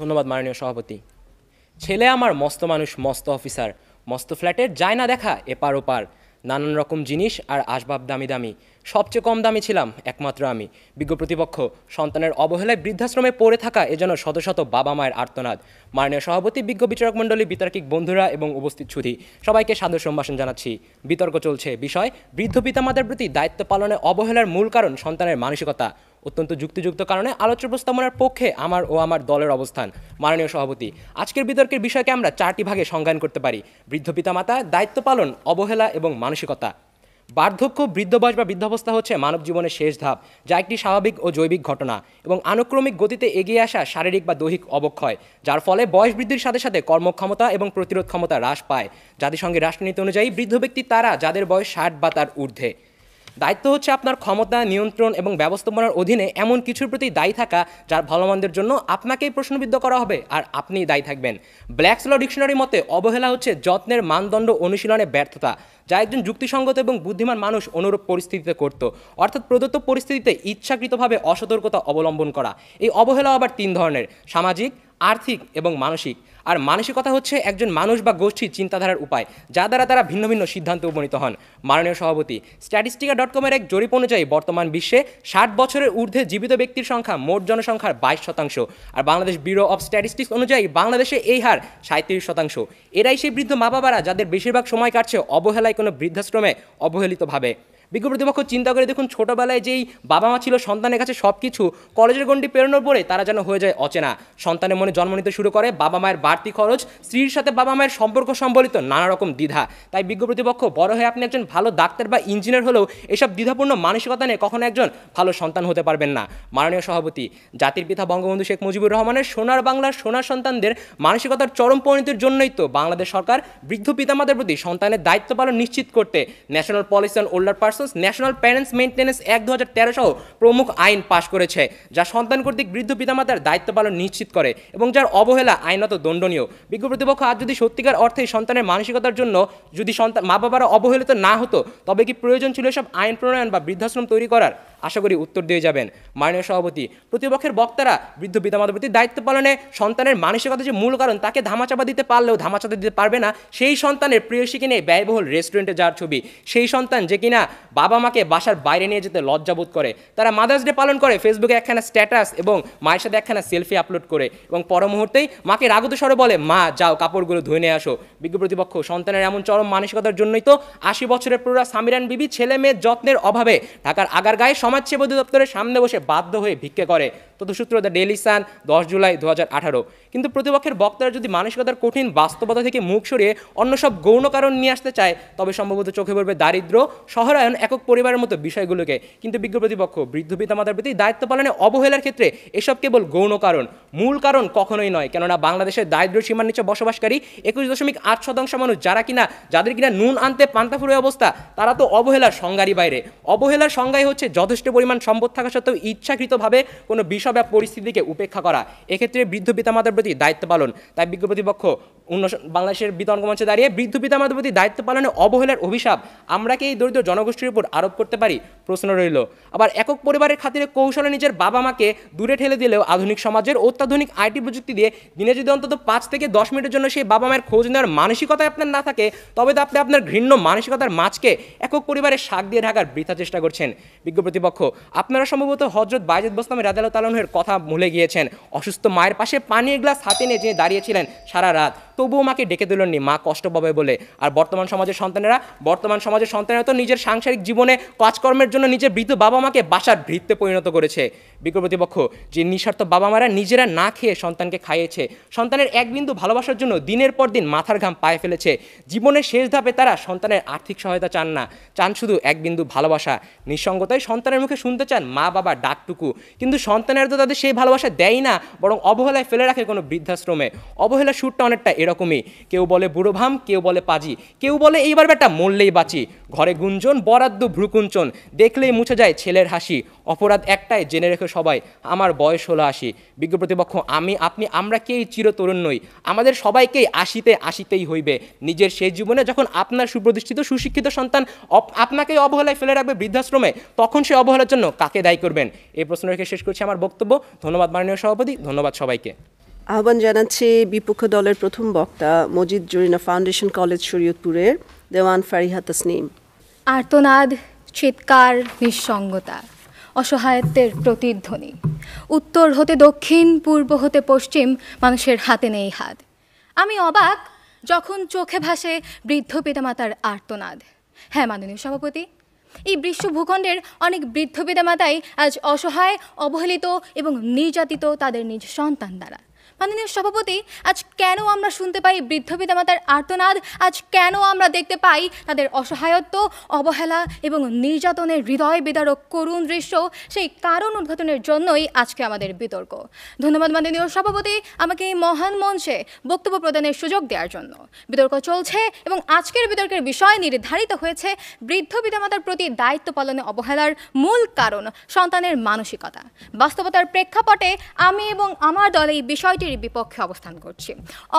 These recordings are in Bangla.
ধন্যবাদ মাননীয় সভাপতি। ছেলে আমার মস্ত মানুষ, মস্ত অফিসার, মস্ত ফ্ল্যাটের যায় না দেখা এপার ওপার, নানান রকম জিনিস আর আসবাব দামি দামি, সবচেয়ে কম দামি ছিলাম একমাত্র আমি। বিজ্ঞ প্রতিপক্ষ, সন্তানের অবহেলায় বৃদ্ধাশ্রমে পড়ে থাকা এজন্য শত শত বাবা মায়ের আর্তনাদ। মাননীয় সভাপতি, বিজ্ঞ বিচারক মণ্ডলী, বিতার্কিক বন্ধুরা এবং উপস্থিত সুধী, সবাইকে সাদর সম্ভাষণ জানাচ্ছি। বিতর্ক চলছে বিষয় বৃদ্ধ পিতামাতার প্রতি দায়িত্ব পালনে অবহেলার মূল কারণ সন্তানের মানসিকতা। অত্যন্ত যুক্তিযুক্ত কারণে আলোচ্য প্রস্তাবনার পক্ষে আমার ও আমার দলের অবস্থান। মাননীয় সভাপতি, আজকের বিতর্কের বিষয়কে আমরা 4টি ভাগে সংজ্ঞায়ন করতে পারি: বৃদ্ধ পিতামাতা, দায়িত্ব পালন, অবহেলা এবং মানসিকতা। বার্ধক্য, বৃদ্ধ বয়স বা বৃদ্ধাবস্থা হচ্ছে মানব জীবনের শেষ ধাপ, যা একটি স্বাভাবিক ও জৈবিক ঘটনা এবং আনুক্রমিক গতিতে এগিয়ে আসা শারীরিক বা দৈহিক অবক্ষয়, যার ফলে বয়স বৃদ্ধির সাথে সাথে কর্মক্ষমতা এবং প্রতিরোধ ক্ষমতা হ্রাস পায়। জাতিসংঘের রাষ্ট্রনীতি অনুযায়ী বৃদ্ধ ব্যক্তি তারা যাদের বয়স 60 বা তার ঊর্ধ্বে। দায়িত্ব হচ্ছে আপনার ক্ষমতা, নিয়ন্ত্রণ এবং ব্যবস্থাপনার অধীনে এমন কিছুর প্রতি দায়ী থাকা যার ভালোমন্দের জন্য আপনাকেই প্রশ্নবিদ্ধ করা হবে আর আপনিই দায়ী থাকবেন। ব্ল্যাকস ল ডিকশনারি মতে অবহেলা হচ্ছে যত্নের মানদণ্ড অনুশীলনে ব্যর্থতা, যা একজন যুক্তিসঙ্গত এবং বুদ্ধিমান মানুষ অনুরূপ পরিস্থিতিতে করত, অর্থাৎ প্রদত্ত পরিস্থিতিতে ইচ্ছাকৃতভাবে অসতর্কতা অবলম্বন করা। এই অবহেলা আবার 3 ধরনের: সামাজিক, আর্থিক এবং মানসিক। আর মানসিকতা হচ্ছে একজন মানুষ বা গোষ্ঠীর চিন্তাধারার উপায়, যা দ্বারা তারা ভিন্ন ভিন্ন সিদ্ধান্তে উপনীত হন। মাননীয় সভাপতি, স্ট্যাটিস্টিকা.com-এর এক জরিপ অনুযায়ী বর্তমান বিশ্বে 60 বছরের ঊর্ধ্বে জীবিত ব্যক্তির সংখ্যা মোট জনসংখ্যার 22%, আর বাংলাদেশ ব্যুরো অব স্ট্যাটিস্টিক্স অনুযায়ী বাংলাদেশে এই হার 37%। এরাই সেই বৃদ্ধ মা বাবারা যাদের বেশিরভাগ সময় কাটছে অবহেলায় কোনো বৃদ্ধাশ্রমে অবহেলিতভাবে। বিজ্ঞ প্রতিপক্ষ, চিন্তা করে দেখুন, ছোটোবেলায় যেই বাবা মা ছিল সন্তানের কাছে সব কিছু, কলেজের গণ্ডি পেরোনোর পরে তারা যেন হয়ে যায় অচেনা। সন্তানের মনে জন্ম নিতে শুরু করে বাবা মায়ের বাড়তি খরচ, স্ত্রীর সাথে বাবা মায়ের সম্পর্ক সম্বলিত নানা রকম দ্বিধা। তাই বিজ্ঞ প্রতিপক্ষ, বড় হয়ে আপনি একজন ভালো ডাক্তার বা ইঞ্জিনিয়ার হলেও এসব দ্বিধাপূর্ণ মানসিকতা নিয়ে কখনো একজন ভালো সন্তান হতে পারবেন না। মাননীয় সভাপতি, জাতির পিতা বঙ্গবন্ধু শেখ মুজিবুর রহমানের সোনার বাংলার সোনার সন্তানদের মানসিকতার চরম পরিণতির জন্যই তো বাংলাদেশ সরকার বৃদ্ধ পিতামাতার প্রতি সন্তানের দায়িত্ব পালন নিশ্চিত করতে national policy on older person, national parents maintenance act 2013 সহ প্রমুখ আইন পাশ করেছে, যা সন্তান কর্তৃক বৃদ্ধ পিতামাতার দায়িত্ব পালন নিশ্চিত করে এবং যার অবহেলা আইনত দণ্ডনীয়। বিজ্ঞ প্রতিপক্ষ, আজ যদি সত্যিকার অর্থে সন্তানের মানসিকতার জন্য যদি মা বাবারা অবহেলিত না হতো, তবে কি প্রয়োজন ছিল এসব আইন প্রণয়ন বা বৃদ্ধাশ্রম তৈরি করার? আশা করি উত্তর দিয়ে যাবেন। মাননীয় সভাপতি, প্রতিপক্ষের বক্তারা বৃদ্ধ পিতামাতার প্রতি দায়িত্ব পালনে সন্তানের মানসিকতা যে মূল কারণ তাকে ধামাচাপা দিতে পারলেও ধামাচাপা দিতে পারবে না সেই সন্তানের প্রেয়সীকে নিয়ে ব্যয়বহুল রেস্টুরেন্টে যাওয়ার ছবি, সেই সন্তান যে কিনা বাবা মাকে বাসার বাইরে নিয়ে যেতে লজ্জাবোধ করে, তারা মাদার্স ডে পালন করে ফেসবুকে একখানা স্ট্যাটাস এবং মায়ের সাথে একখানা সেলফি আপলোড করে এবং পর মুহূর্তেই মাকে রাগত স্বরে বলে, মা যাও কাপড়গুলো ধুয়ে নিয়ে আসো। বিজ্ঞ প্রতিপক্ষ, সন্তানের এমন চরম মানসিকতার জন্যই তো 80 বছরের প্রৌঢ়া সামিরান বিবি ছেলে মেয়ের যত্নের অভাবে ঢাকার আগারগাঁয়ে সমাজসেবা অধিদপ্তরের সামনে বসে বাধ্য হয়ে ভিক্ষে করে। তথ্যসূত্র দ্য ডেইলি সান, 10 জুলাই 2018। কিন্তু প্রতিপক্ষের বক্তারা যদি মানসিকতার কঠিন বাস্তবতা থেকে মুখ সরিয়ে অন্য সব গৌণ কারণ নিয়ে আসতে চায়, তবে সম্ভবত চোখে পড়বে দারিদ্র্য, শহরায়ন, একক পরিবারের মতো বিষয়গুলোকে। কিন্তু বিজ্ঞ প্রতিপক্ষ, বৃদ্ধ পিতামাতার প্রতি দায়িত্ব পালনে অবহেলার ক্ষেত্রে এসব কেবল গৌণ কারণ, মূল কারণ কখনোই নয়। কেননা বাংলাদেশের দারিদ্র্য সীমার নিচে বসবাসকারী 21.8% মানুষ, যাদের কিনা নুন আনতে পান্তা ফুরোয় অবস্থা, তারা তো অবহেলার সংজ্ঞারই বাইরে। অবহেলার সংজ্ঞাই হচ্ছে যথেষ্ট পরিমাণ সম্পদ থাকা সত্ত্বেও ইচ্ছাকৃতভাবে কোনো বিষয় বা পরিস্থিতিকে উপেক্ষা করা, এক্ষেত্রে বৃদ্ধ পিতামাতার প্রতি দায়িত্ব পালন। তাই বিজ্ঞ প্রতিপক্ষ বাংলাদেশের বিতর্ক মঞ্চে দাঁড়িয়ে বৃদ্ধ পিতামাতার প্রতি দায়িত্ব পালনে অবহেলার অভিশাপ আমরা কি এই দরিদ্র জনগোষ্ঠীর উপর আরোপ করতে পারি? প্রশ্ন রইল। আবার একক পরিবারের খাতিরে কৌশলে নিজের বাবা মাকে দূরে ঠেলে দিলেও আধুনিক সমাজের অত্যাধুনিক আইটি প্রযুক্তি দিয়ে দিনে যদি অন্তত 5 থেকে 10 মিনিটের জন্য সেই বাবা মায়ের খোঁজ নেওয়ার মানসিকতায় আপনার না থাকে, তবে তো আপনি আপনার ঘৃণ্য মানসিকতার মাছকে একক পরিবারের শাক দিয়ে ঢাকার বৃথা চেষ্টা করছেন। বিজ্ঞ প্রতিপক্ষ, আপনারা সম্ভবত হযরত বায়েজিদ বোস্তামি রাদিয়াল্লাহু তাআলা আনহুর কথা ভুলে গিয়েছেন। অসুস্থ মায়ের পাশে পানির গ্লাস হাতে নিয়ে যিনি দাঁড়িয়েছিলেন সারা রাত, তবুও মাকে ডেকে দিলেননি, মা কষ্ট পাবে বলে। আর বর্তমান সমাজের সন্তানেরা তো নিজের সাংসারিক জীবনে কাজকর্মের জন্য নিজের বৃদ্ধ বাবা মাকে বাসার ভৃত্যে পরিণত করেছে। বিজ্ঞ প্রতিপক্ষ, যে নিঃস্বার্থ বাবা মারা নিজেরা না খেয়ে সন্তানকে খাইয়েছে, সন্তানের এক বিন্দু ভালোবাসার জন্য দিনের পর দিন মাথার ঘাম পায়ে ফেলেছে, জীবনের শেষ ধাপে তারা সন্তানের আর্থিক সহায়তা চান না, চান শুধু এক বিন্দু ভালোবাসা। নিঃসঙ্গতায় সন্তানের মুখে শুনতে চান মা বাবা ডাকটুকু, কিন্তু সন্তানের তো তাদের সেই ভালোবাসা দেয় না, বরং অবহেলায় ফেলে রাখে কোনো বৃদ্ধাশ্রমে। অবহেলার সুরটা অনেকটা এরকমই, কেউ বলে বুড়ো ভাম, কেউ বলে পাজি, কেউ বলে এইবার বেটা মরলেই বাঁচি, ঘরে গুঞ্জন বরাদ্দ ভ্রুকুঞ্চন, দেখলেই মুছে যায় ছেলের হাসি, অপরাধ একটাই জেনে রেখে সবাই, আমার বয়স হলো 80। বিজ্ঞ প্রতিপক্ষ, আমি আপনি আমরা কেই চিরতরুণ নই, আমাদের সবাইকেই আসিতেই হইবে। নিজের সেই জীবনে যখন আপনার সুপ্রতিষ্ঠিত সুশিক্ষিত সন্তান আপনাকেই অবহেলায় ফেলে রাখবে বৃদ্ধাশ্রমে, তখন সে অবহেলার জন্য কাকে দায়ী করবেন? এই প্রশ্ন রেখে শেষ করছি আমার বক্তব্য। ধন্যবাদ মাননীয় সভাপতি, ধন্যবাদ সবাইকে। আহ্বান জানাচ্ছি বিপক্ষ দলের প্রথম বক্তা মজিদ জরিনা ফাউন্ডেশন কলেজ শরীয়তপুরের দেওয়ান ফারিহা তাসনিম। আর্তনাদ, চিৎকার, নিঃসঙ্গতা, অসহায়ত্বের প্রতিধ্বনি। উত্তর হতে দক্ষিণ, পূর্ব হতে পশ্চিম, মানুষের হাতে নেই হাত। আমি অবাক যখন চোখে ভাসে বৃদ্ধ পিতামাতার আর্তনাদ। হ্যাঁ মাননীয় সভাপতি, এই বিশ্ব ভূখণ্ডের অনেক বৃদ্ধ পিতামাতাই আজ অসহায়, অবহেলিত এবং নির্যাতিত তাদের নিজ সন্তান দ্বারা। মাননীয় সভাপতি, আজ কেন আমরা শুনতে পাই বৃদ্ধ পিতামাতার আর্তনাদ? আজ কেন আমরা দেখতে পাই তাদের অসহায়ত্ব, অবহেলা এবং নির্যাতনের হৃদয় বিদারক করুণ দৃশ্য? সেই কারণ উদ্ঘাটনের জন্যই আজকে আমাদের বিতর্ক। ধন্যবাদ মাননীয় সভাপতি আমাকে এই মহান মঞ্চে বক্তব্য প্রদানের সুযোগ দেওয়ার জন্য। বিতর্ক চলছে এবং আজকের বিতর্কের বিষয় নির্ধারিত হয়েছে বৃদ্ধ পিতামাতার প্রতি দায়িত্ব পালনে অবহেলার মূল কারণ সন্তানের মানসিকতা। বাস্তবতার প্রেক্ষাপটে আমি এবং আমার দল এই বিষয়টির বিপক্ষে অবস্থান করছি।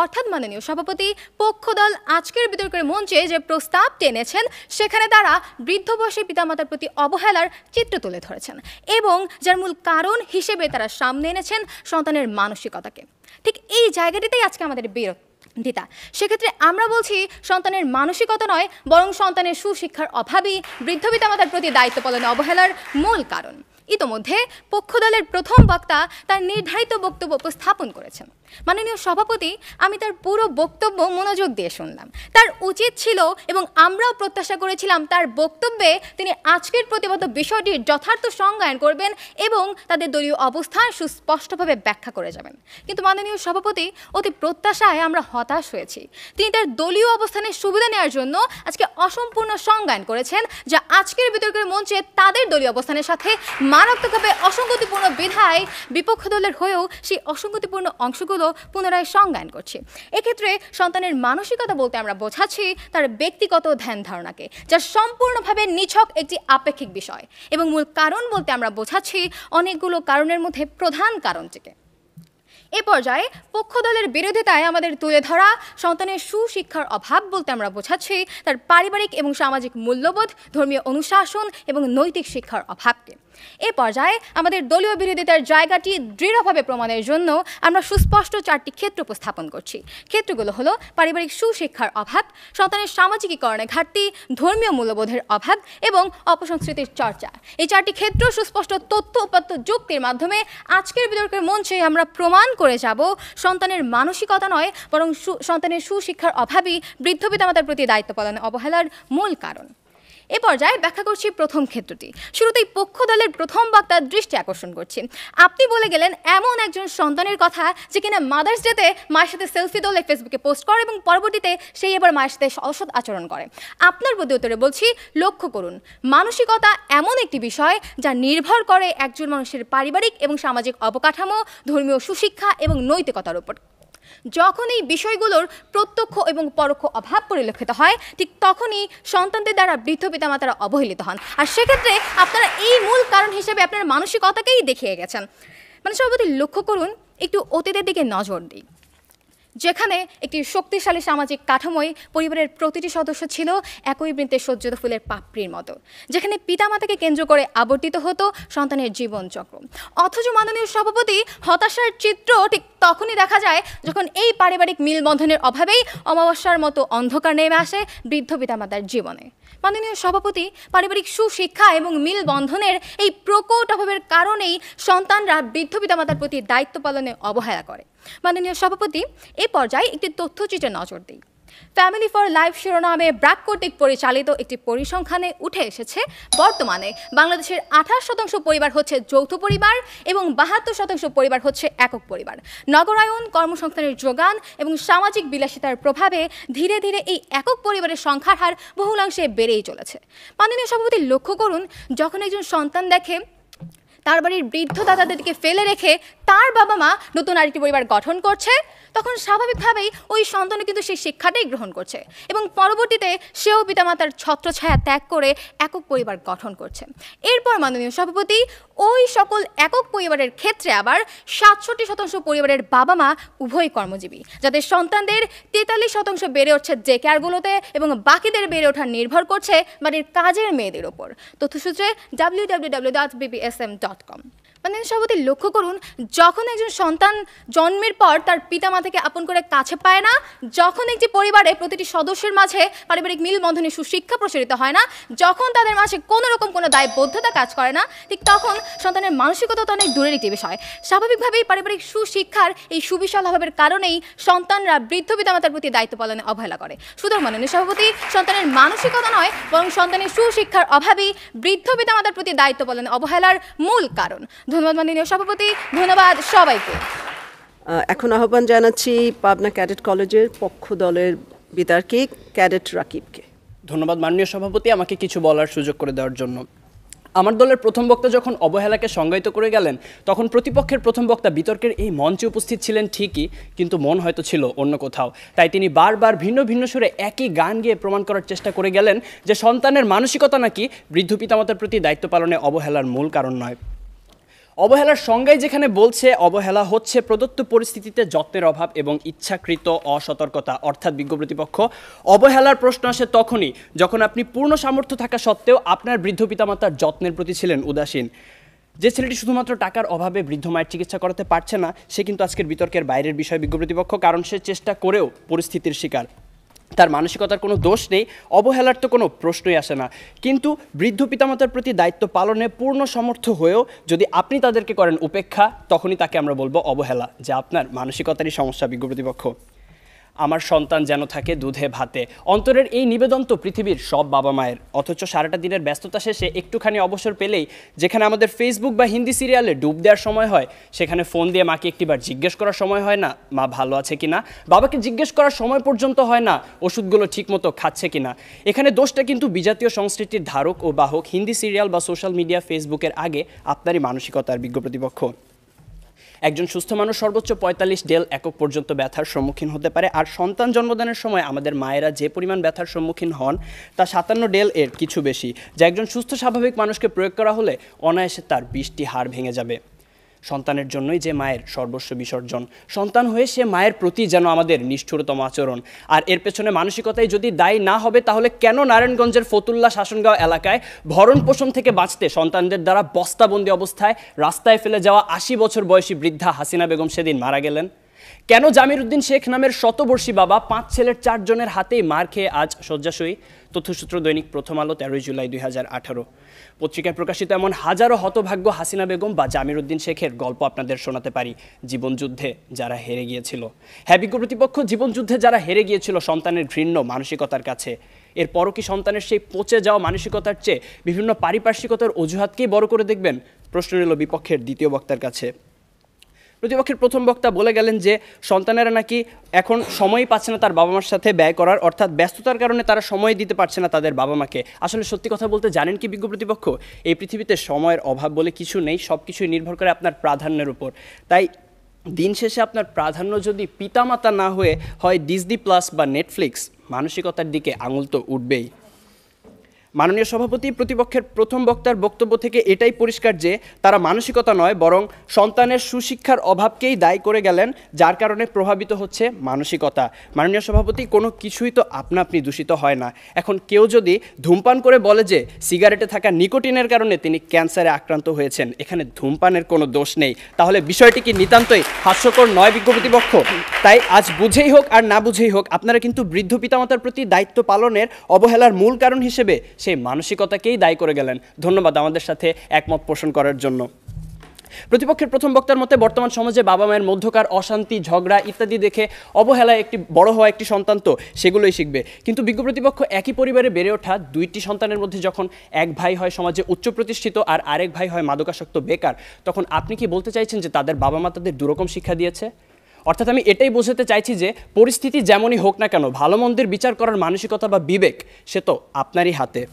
অর্থাৎ মাননীয় সভাপতি, পক্ষ দল আজকের বিতর্কের মঞ্চে যে প্রস্তাব টেনেছেন সেখানে তারা বৃদ্ধ বয়সী পিতামাতার প্রতি অবহেলার চিত্র তুলে ধরেছেন এবং যার মূল কারণ হিসেবে তারা সামনে এনেছেন সন্তানের মানসিকতাকে। ঠিক এই জায়গাটিতেই আজকে আমাদের বিরোধিতা। সেক্ষেত্রে আমরা বলছি সন্তানের মানসিকতা নয়, বরং সন্তানের সুশিক্ষার অভাবই বৃদ্ধ পিতামাতার প্রতি দায়িত্ব পালনে অবহেলার মূল কারণ। ইতোমধ্যে পক্ষ দলের প্রথম বক্তা তার নির্ধারিত বক্তব্য উপস্থাপন করেছেন। মাননীয় সভাপতি, আমি তার পুরো বক্তব্য মনোযোগ দিয়ে শুনলাম। তার উচিত ছিল এবং আমরাও প্রত্যাশা করেছিলাম তার বক্তব্যে তিনি আজকের প্রতিবদ্ধ বিষয়টির যথার্থ সংজ্ঞায়ন করবেন এবং তাদের দলীয় অবস্থান সুস্পষ্টভাবে ব্যাখ্যা করে যাবেন। কিন্তু মাননীয় সভাপতি, অতি প্রত্যাশায় আমরা হতাশ হয়েছি। তিনি তার দলীয় অবস্থানের সুবিধা নেওয়ার জন্য আজকে অসম্পূর্ণ সংজ্ঞায়ন করেছেন, যা আজকের বিতর্কের মঞ্চে তাদের দলীয় অবস্থানের সাথে মারাত্মকভাবে অসঙ্গতিপূর্ণ বিধায় বিপক্ষ দলের হয়েও সেই অসঙ্গতিপূর্ণ অংশগুলো পুনরায় সংজ্ঞায়ন করছে। এক্ষেত্রে সন্তানের মানসিকতা বলতে আমরা বোঝাচ্ছি তার ব্যক্তিগত ধ্যান ধারণাকে, যা সম্পূর্ণভাবে নিছক একটি আপেক্ষিক বিষয়, এবং মূল কারণ বলতে আমরা বোঝাচ্ছি অনেকগুলো কারণের মধ্যে প্রধান কারণটিকে। এ পর্যায়ে পক্ষ দলের বিরোধিতায় আমাদের তুলে ধরা সন্তানের সুশিক্ষার অভাব বলতে আমরা বোঝাচ্ছি তার পারিবারিক এবং সামাজিক মূল্যবোধ, ধর্মীয় অনুশাসন এবং নৈতিক শিক্ষার অভাবকে। এ পর্যায়ে আমাদের দলীয় বিরোধিতার জায়গাটি দৃঢ়ভাবে প্রমাণের জন্য আমরা সুস্পষ্ট চারটি ক্ষেত্র উপস্থাপন করছি। ক্ষেত্রগুলো হলো পারিবারিক সুশিক্ষার অভাব, সন্তানের সামাজিকীকরণে ঘাটতি, ধর্মীয় মূল্যবোধের অভাব এবং অপসংস্কৃতির চর্চা। এই চারটি ক্ষেত্র সুস্পষ্ট তথ্য উপাত্ত যুক্তির মাধ্যমে আজকের বিতর্কের মঞ্চে আমরা প্রমাণ করে যাব সন্তানের মানসিকতা নয়, বরং সন্তানের সুশিক্ষার অভাবই বৃদ্ধ পিতামাতার প্রতি দায়িত্ব পালনে অবহেলার মূল কারণ। এ পর্যায়ে ব্যাখ্যা করছি প্রথম ক্ষেত্রটি। শুরুতেই পক্ষ দলের প্রথম বক্তার দৃষ্টি আকর্ষণ করছি। আপনি বলে গেলেন এমন একজন সন্তানের কথা যে কিনা মাদার্স ডেতে মায়ের সাথে সেলফি তোলে, ফেসবুকে পোস্ট করে এবং পরবর্তীতে সেই এবার মায়ের সাথে অসৎ আচরণ করে। আপনার প্রতি উত্তরে বলছি, লক্ষ্য করুন, মানসিকতা এমন একটি বিষয় যা নির্ভর করে একজন মানুষের পারিবারিক এবং সামাজিক অবকাঠামো, ধর্মীয় সুশিক্ষা এবং নৈতিকতার উপর। যখন এই বিষয়গুলোর প্রত্যক্ষ এবং পরোক্ষ অভাব পরিলক্ষিত হয়, ঠিক তখনই সন্তানদের দ্বারা বৃদ্ধ পিতামাতারা অবহেলিত হন। আর সেক্ষেত্রে আপনারা এই মূল কারণ হিসেবে আপনার মানসিকতাকেই দেখিয়ে গেছেন। মানে সভাপতি, লক্ষ্য করুন, একটু অতীতের দিকে নজর দিই, যেখানে একটি শক্তিশালী সামাজিক কাঠামোয় পরিবারের প্রতিটি সদস্য ছিল একই বৃন্তে সজ্জিত ফুলের পাপড়ির মতো, যেখানে পিতামাতাকে কেন্দ্র করে আবর্তিত হতো সন্তানের জীবনচক্র। অথচ মাননীয় সভাপতি, হতাশার চিত্র ঠিক তখনই দেখা যায় যখন এই পারিবারিক মিলবন্ধনের অভাবেই অমাবস্যার মতো অন্ধকার নেমে আসে বৃদ্ধ পিতামাতার জীবনে। মাননীয় সভাপতি, পারিবারিক সুশিক্ষা এবং মিলবন্ধনের এই প্রকট অভাবের কারণেই সন্তানরা বৃদ্ধ পিতামাতার প্রতি দায়িত্ব পালনে অবহেলা করে। মাননীয় সভাপতি, এ পর্যায়ে একটি তথ্যচিত্রে নজর দিই। ফ্যামিলি ফর লাইফ শিরোনামে ব্র্যাক কর্তৃক পরিচালিত একটি পরিসংখ্যানে উঠে এসেছে বর্তমানে বাংলাদেশের 28% পরিবার হচ্ছে যৌথ পরিবার এবং 72% পরিবার হচ্ছে একক পরিবার। নগরায়ন, কর্মসংস্থানের যোগান এবং সামাজিক বিলাসিতার প্রভাবে ধীরে ধীরে এই একক পরিবারের সংখ্যার হার বহুলাংশে বেড়েই চলেছে। মাননীয় সভাপতি, লক্ষ্য করুন, যখন একজন সন্তান দেখে তার বাড়ির বৃদ্ধ দাদাদেরকে ফেলে রেখে তার বাবা মা নতুন আরেকটি পরিবার গঠন করছে, তখন স্বাভাবিকভাবেই ওই সন্তানও কিন্তু সেই শিক্ষাটাই গ্রহণ করছে এবং পরবর্তীতে সেও পিতামাতার ছত্রছায়া ত্যাগ করে একক পরিবার গঠন করছে। এরপর মাননীয় সভাপতি, ওই সকল একক পরিবারের ক্ষেত্রে আবার 67% পরিবারের বাবা মা উভয় কর্মজীবী, যাদের সন্তানদের 43% বেড়ে উঠছে ডে কেয়ারগুলোতে এবং বাকিদের বেড়ে ওঠা নির্ভর করছে বাড়ির কাজের মেয়েদের ওপর। তথ্যসূত্রে www.bbsm.com। মানে সভাপতি লক্ষ্য করুন, যখন একজন সন্তান জন্মের পর তার পিতামাতাকে আপন করে কাছে পায় না, যখন একটি পরিবারে প্রতিটি সদস্যের মাঝে পারিবারিক মিলবন্ধনে সুশিক্ষা প্রসারিত হয় না, যখন তাদের মাঝে কোনো রকম কোনো দায়বদ্ধতা কাজ করে না, ঠিক তখন সন্তানের মানসিকতা তো অনেক দূরের একটি বিষয়। স্বাভাবিকভাবেই পারিবারিক সুশিক্ষার এই সুবিশাল অভাবের কারণেই সন্তানরা বৃদ্ধ পিতামাতার প্রতি দায়িত্ব পালনে অবহেলা করে। সুতরাং মাননীয় সভাপতি, সন্তানের মানসিকতা নয় বরং সন্তানের সুশিক্ষার অভাবই বৃদ্ধ পিতামাতার প্রতি দায়িত্ব পালনে অবহেলার মূল কারণ। ধন্যবাদ মাননীয় সভাপতি, ধন্যবাদ সবাইকে। এখন আহ্বান জানাচ্ছি পাবনা ক্যাডেট কলেজের পক্ষ দলের বিতর্কে ক্যাডেট রাকিবকে। ধন্যবাদ মাননীয় সভাপতি, আমাকে কিছু বলার সুযোগ করে দেওয়ার জন্য। আমার দলের প্রথম বক্তা যখন অবহেলাকে সংজ্ঞায়িত করে গেলেন, তখন প্রতিপক্ষের প্রথম বক্তা বিতর্কের এই মঞ্চে উপস্থিত ছিলেন ঠিকই, কিন্তু মন হয়তো ছিল অন্য কোথাও। তাই তিনি বারবার ভিন্ন ভিন্ন সুরে একই গান গেয়ে প্রমাণ করার চেষ্টা করে গেলেন যে সন্তানের মানসিকতা নাকি বৃদ্ধ পিতামাতার প্রতি দায়িত্ব পালনে অবহেলার মূল কারণ নয়। অবহেলার সংজ্ঞায় যেখানে বলছে অবহেলা হচ্ছে প্রদত্ত পরিস্থিতিতে যত্নের অভাব এবং ইচ্ছাকৃত অসতর্কতা, অর্থাৎ বিজ্ঞ প্রতিপক্ষ, অবহেলার প্রশ্ন আসে তখনই যখন আপনি পূর্ণ সামর্থ্য থাকা সত্ত্বেও আপনার বৃদ্ধ পিতামাতার যত্নের প্রতি ছিলেন উদাসীন। যে ছেলেটি শুধুমাত্র টাকার অভাবে বৃদ্ধ মায়ের চিকিৎসা করাতে পারছে না, সে কিন্তু আজকের বিতর্কের বাইরের বিষয় বিজ্ঞ প্রতিপক্ষ, কারণ সে চেষ্টা করেও পরিস্থিতির শিকার। তার মানসিকতার কোনো দোষ নেই, অবহেলার তো কোনো প্রশ্নই আসে না। কিন্তু বৃদ্ধ পিতামাতার প্রতি দায়িত্ব পালনে পূর্ণ সমর্থ হয়েও যদি আপনি তাদেরকে করেন উপেক্ষা, তখনই তাকে আমরা বলবো অবহেলা, যে আপনার মানসিকতারই সমস্যা বিজ্ঞ প্রতিপক্ষ। আমার সন্তান যেন থাকে দুধে ভাতে, অন্তরের এই নিবেদন তো পৃথিবীর সব বাবা মায়ের। অথচ সারাটা দিনের ব্যস্ততা শেষে একটুখানি অবসর পেলেই যেখানে আমাদের ফেসবুক বা হিন্দি সিরিয়ালে ডুব দেওয়ার সময় হয়, সেখানে ফোন দিয়ে মাকে একটিবার জিজ্ঞেস করার সময় হয় না মা ভালো আছে কিনা, বাবাকে জিজ্ঞেস করার সময় পর্যন্ত হয় না ওষুধগুলো ঠিকমতো খাচ্ছে কিনা। এখানে দোষটা কিন্তু বিজাতীয় সংস্কৃতির ধারক ও বাহক হিন্দি সিরিয়াল বা সোশ্যাল মিডিয়া ফেসবুকের আগে আপনারই মানসিকতার বিজ্ঞ প্রতিপক্ষ। একজন সুস্থ মানুষ সর্বোচ্চ 45 ডেল একক পর্যন্ত ব্যথার সম্মুখীন হতে পারে, আর সন্তান জন্মদানের সময় আমাদের মায়েরা যে পরিমাণ ব্যথার সম্মুখীন হন তা 57 ডেল এর কিছু বেশি, যা একজন সুস্থ স্বাভাবিক মানুষকে প্রয়োগ করা হলে অনায়াসে তার 20টি হাড় ভেঙে যাবে। সন্তানের জন্যই যে মায়ের সর্বস্ব বিসর্জন, সন্তান হয়ে সে মায়ের প্রতি যেন আমাদের নিষ্ঠুরতম আচরণ। আর এর পেছনে মানসিকতায় যদি দায়ী না হবে, তাহলে কেন নারায়ণগঞ্জের ফতুল্লা শাসনগাঁও এলাকায় ভরণ পোষণ থেকে বাঁচতে সন্তানদের দ্বারা বস্তাবন্দি অবস্থায় রাস্তায় ফেলে যাওয়া 80 বছর বয়সী বৃদ্ধা হাসিনা বেগম সেদিন মারা গেলেন? কেন জামির উদ্দিন শেখ নামের শতবর্ষী বাবা 5 ছেলের 4 জনের হাতেই মার খেয়ে আজ শয্যাশয়ী? তথ্যসূত্র দৈনিক প্রথম আলো, 13 জুলাই 2018। পত্রিকায় প্রকাশিত এমন হাজারো হতভাগ্য হাসিনা বেগম বা জামির উদ্দিন শেখের গল্প আপনাদের শোনাতে পারি, জীবনযুদ্ধে যারা হেরে গিয়েছিল। হ্যাঁ বিজ্ঞ প্রতিপক্ষ, জীবনযুদ্ধে যারা হেরে গিয়েছিল সন্তানের ঘৃণ্য মানসিকতার কাছে। এরপরও কি সন্তানের সেই পচে যাওয়া মানসিকতার চেয়ে বিভিন্ন পারিপার্শ্বিকতার অজুহাতকেই বড় করে দেখবেন? প্রশ্ন রইল বিপক্ষের দ্বিতীয় বক্তার কাছে। প্রতিপক্ষের প্রথম বক্তা বলে গেলেন যে সন্তানেরা নাকি এখন সময়ই পাচ্ছে না তার বাবা মার সাথে ব্যয় করার, অর্থাৎ ব্যস্ততার কারণে তারা সময় দিতে পারছে না তাদের বাবা মাকে। আসলে সত্যি কথা বলতে জানেন কি বিজ্ঞ প্রতিপক্ষ, এই পৃথিবীতে সময়ের অভাব বলে কিছু নেই, সব কিছুই নির্ভর করে আপনার প্রাধান্যের উপর। তাই দিন শেষে আপনার প্রাধান্য যদি পিতামাতা না হয়ে হয় ডিজনি প্লাস বা নেটফ্লিক্স, মানসিকতার দিকে আঙুল তো উঠবেই। মাননীয় সভাপতি, প্রতিপক্ষের প্রথম বক্তার বক্তব্য থেকে এটাই পরিষ্কার যে তারা মানসিকতা নয় বরং সন্তানের সুশিক্ষার অভাবকেই দায়ী করে গেলেন, যার কারণে প্রভাবিত হচ্ছে মানসিকতা। মাননীয় সভাপতি, কোনো কিছুই তো আপনা আপনি দূষিত হয় না। এখন কেউ যদি ধূমপান করে বলে যে সিগারেটে থাকা নিকোটিনের কারণে তিনি ক্যান্সারে আক্রান্ত হয়েছেন, এখানে ধূমপানের কোনো দোষ নেই, তাহলে বিষয়টি কি নিতান্তই হাস্যকর নয় বিজ্ঞ প্রতিপক্ষ? তাই আজ বুঝেই হোক আর না বুঝেই হোক, আপনারা কিন্তু বৃদ্ধ পিতামাতার প্রতি দায়িত্ব পালনের অবহেলার মূল কারণ হিসেবে সেই মানসিকতাকেই দায়ী করে গেলেন। ধন্যবাদ আমাদের সাথে একমত পোষণ করার জন্য। প্রতিপক্ষের প্রথম বক্তার মতে বর্তমান সমাজে বাবা মায়ের মধ্যকার অশান্তি, ঝগড়া ইত্যাদি দেখে অবহেলায় একটি বড় হওয়া একটি সন্তান তো সেগুলোই শিখবে। কিন্তু বিজ্ঞ প্রতিপক্ষ, একই পরিবারে বেড়ে ওঠা 2টি সন্তানের মধ্যে যখন এক ভাই হয় সমাজে উচ্চ প্রতিষ্ঠিত আর আরেক ভাই হয় মাদকাসক্ত বেকার, তখন আপনি কি বলতে চাইছেন যে তাদের বাবা মা তাদের দুরকম শিক্ষা দিয়েছে? অর্থাৎ আমি এটাই বোঝাতে চাইছি যে পরিস্থিতি যেমনই হোক না কেন, ভালো মন্দের বিচার করার মানসিকতা বা বিবেক সে তো আপনারই হাতে।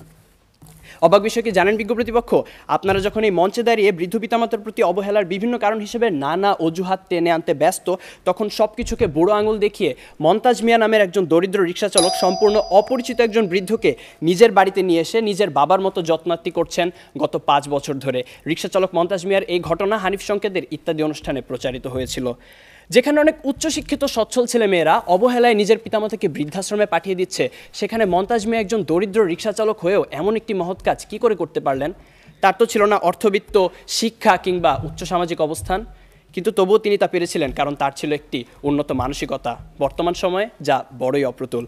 অবাক বিষয় কি জানেন বিজ্ঞ প্রতিপক্ষ, আপনারা যখন এই মঞ্চে দাঁড়িয়ে বৃদ্ধ পিতামাতার প্রতি অবহেলার বিভিন্ন কারণ হিসেবে নানা অজুহাত টেনে আনতে ব্যস্ত, তখন সব কিছুকে বুড়ো আঙুল দেখিয়ে মন্তাজ মিয়া নামের একজন দরিদ্র রিক্সা চালক সম্পূর্ণ অপরিচিত একজন বৃদ্ধকে নিজের বাড়িতে নিয়ে এসে নিজের বাবার মতো যত্নার্থী করছেন গত 5 বছর ধরে। রিক্সা চালক মন্তাজ মিয়ার এই ঘটনা হানিফ সংকেতের ইত্যাদি অনুষ্ঠানে প্রচারিত হয়েছিল। যেখানে অনেক উচ্চশিক্ষিত সচ্ছল ছেলেমেয়েরা অবহেলায় নিজের পিতামাতাকে বৃদ্ধাশ্রমে পাঠিয়ে দিচ্ছে, সেখানে মন্তাজ মিয়া একজন দরিদ্র রিক্সা চালক হয়েও এমন একটি মহৎ কাজ কী করে করতে পারলেন? তার তো ছিল না অর্থবিত্ত, শিক্ষা কিংবা উচ্চ সামাজিক অবস্থান, কিন্তু তবুও তিনি তা পেরেছিলেন কারণ তার ছিল একটি উন্নত মানসিকতা বর্তমান সময়ে যা বড়ই অপ্রতুল।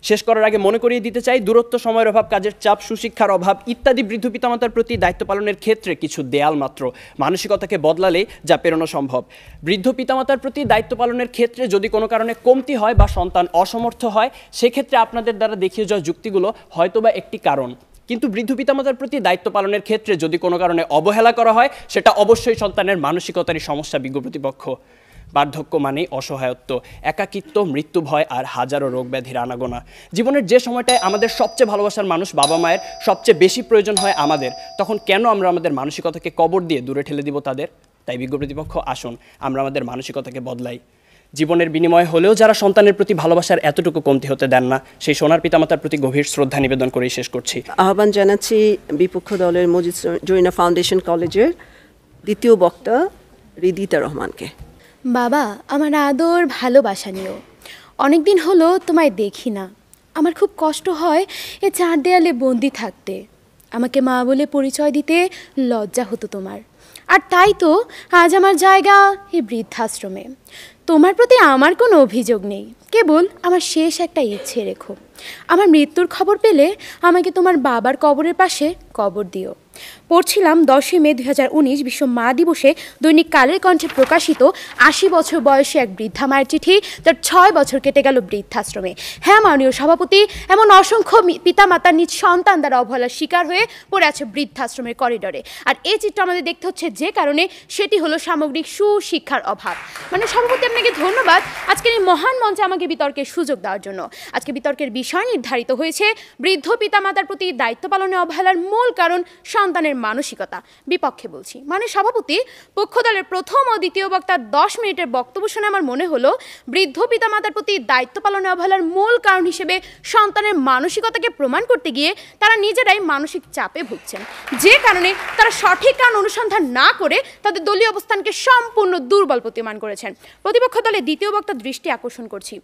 শেষ করার আগে মনে করিয়ে দিতে চাই, দূরত্ব, সময়ের অভাব, কাজের চাপ, সুশিক্ষার অভাব ইত্যাদি বৃদ্ধ পিতামাতার প্রতি দায়িত্ব পালনের ক্ষেত্রে কিছু দেয়াল মাত্র। মানসিকতাকে বদলালেই যা পেরোনো সম্ভব। বৃদ্ধ পিতামাতার প্রতি দায়িত্ব পালনের ক্ষেত্রে যদি কোনো কারণে কমতি হয় বা সন্তান অসমর্থ হয়, সেক্ষেত্রে আপনাদের দ্বারা দেখিয়ে যাওয়া যুক্তিগুলো হয়তোবা একটি কারণ, কিন্তু বৃদ্ধ পিতামাতার প্রতি দায়িত্ব পালনের ক্ষেত্রে যদি কোনো কারণে অবহেলা করা হয়, সেটা অবশ্যই সন্তানের মানসিকতারই সমস্যা। বিজ্ঞ প্রতিপক্ষ, বার্ধক্য মানেই অসহায়ত্ব, একাকিত্ব, মৃত্যু ভয় আর হাজারো রোগ ব্যাধির আনাগোনা। জীবনের যে সময়টায় আমাদের সবচেয়ে ভালোবাসার মানুষ বাবা মায়ের সবচেয়ে বেশি প্রয়োজন হয় আমাদের, তখন কেন আমরা আমাদের মানসিকতাকে কবর দিয়ে দূরে ঠেলে দিব তাদের? তাই বিজ্ঞ প্রতিপক্ষ, আসুন আমরা আমাদের মানসিকতাকে বদলাই। জীবনের বিনিময়ে হলেও যারা সন্তানের প্রতি ভালোবাসার এতটুকু কমতি হতে দেন না, সেই সোনার পিতামাতার প্রতি গভীর শ্রদ্ধা নিবেদন করেই শেষ করছি। আহ্বান জানাচ্ছি বিপক্ষ দলের মজিদ জরিনা ফাউন্ডেশন কলেজের দ্বিতীয় বক্তা রিদিতা রহমানকে। বাবা, আমার আদর ভালোবাসা নিও। অনেক দিন হলো তোমায় দেখি না। আমার খুব কষ্ট হয় এ চার দেয়ালে বন্দি থাকতে। আমাকে মা বলে পরিচয় দিতে লজ্জা হতো তোমার, আর তাই তো আজ আমার জায়গা এই বৃদ্ধাশ্রমে। তোমার প্রতি আমার কোনো অভিযোগ নেই, কেবল আমার শেষ একটা ইচ্ছে রেখো। আমার মৃত্যুর খবর পেলে আমাকে তোমার বাবার কবরের পাশে কবর দিও। পড়ছিলাম 10 মে 2019 বিশ্ব মা দিবসে দৈনিক কালের কণ্ঠে প্রকাশিত 80 বছর বয়সী এক বৃদ্ধা মায়ের চিঠি, যার 6 বছর কেটে গেল বৃদ্ধাশ্রমে। হ্যাঁ মাননীয় সভাপতি, এমন অসংখ্য পিতামাতার নিজ সন্তান দ্বারা অবহেলার শিকার হয়ে পড়ে আছে বৃদ্ধাশ্রমের করিডরে। আর এই চিত্র আমাদের দেখতে হচ্ছে যে কারণে, সেটি হলো সামগ্রিক সুশিক্ষার অভাব। মানে সভাপতি, আপনাকে ধন্যবাদ আজকের এই মহান মঞ্চে আমাকে বিতর্কের সুযোগ দেওয়ার জন্য। আজকে বিতর্কের বিষয় নির্ধারিত হয়েছে বৃদ্ধ পিতামাতার প্রতি দায়িত্ব পালনে অবহেলার মূল কারণ সন্তানের মানসিকতা। বিপক্ষে বলছি, মানে সভাপতি, পক্ষ দলের প্রথম ও দ্বিতীয় বক্তার 10 মিনিটের বক্তব্য শুনে আমার মনে হলো বৃদ্ধ পিতামাতার প্রতি দায়িত্ব পালনে অবহেলার মূল কারণ হিসেবে সন্তানের মানসিকতাকে প্রমাণ করতে গিয়ে তারা নিজেরাই মানসিক চাপে ভুগছেন, যে কারণে তারা সঠিক কারণ অনুসন্ধান না করে তাদের দলীয় অবস্থানকে সম্পূর্ণ দুর্বল প্রতিমান করেছেন। প্রতিপক্ষ দলের দ্বিতীয় বক্তার দৃষ্টি আকর্ষণ করছি,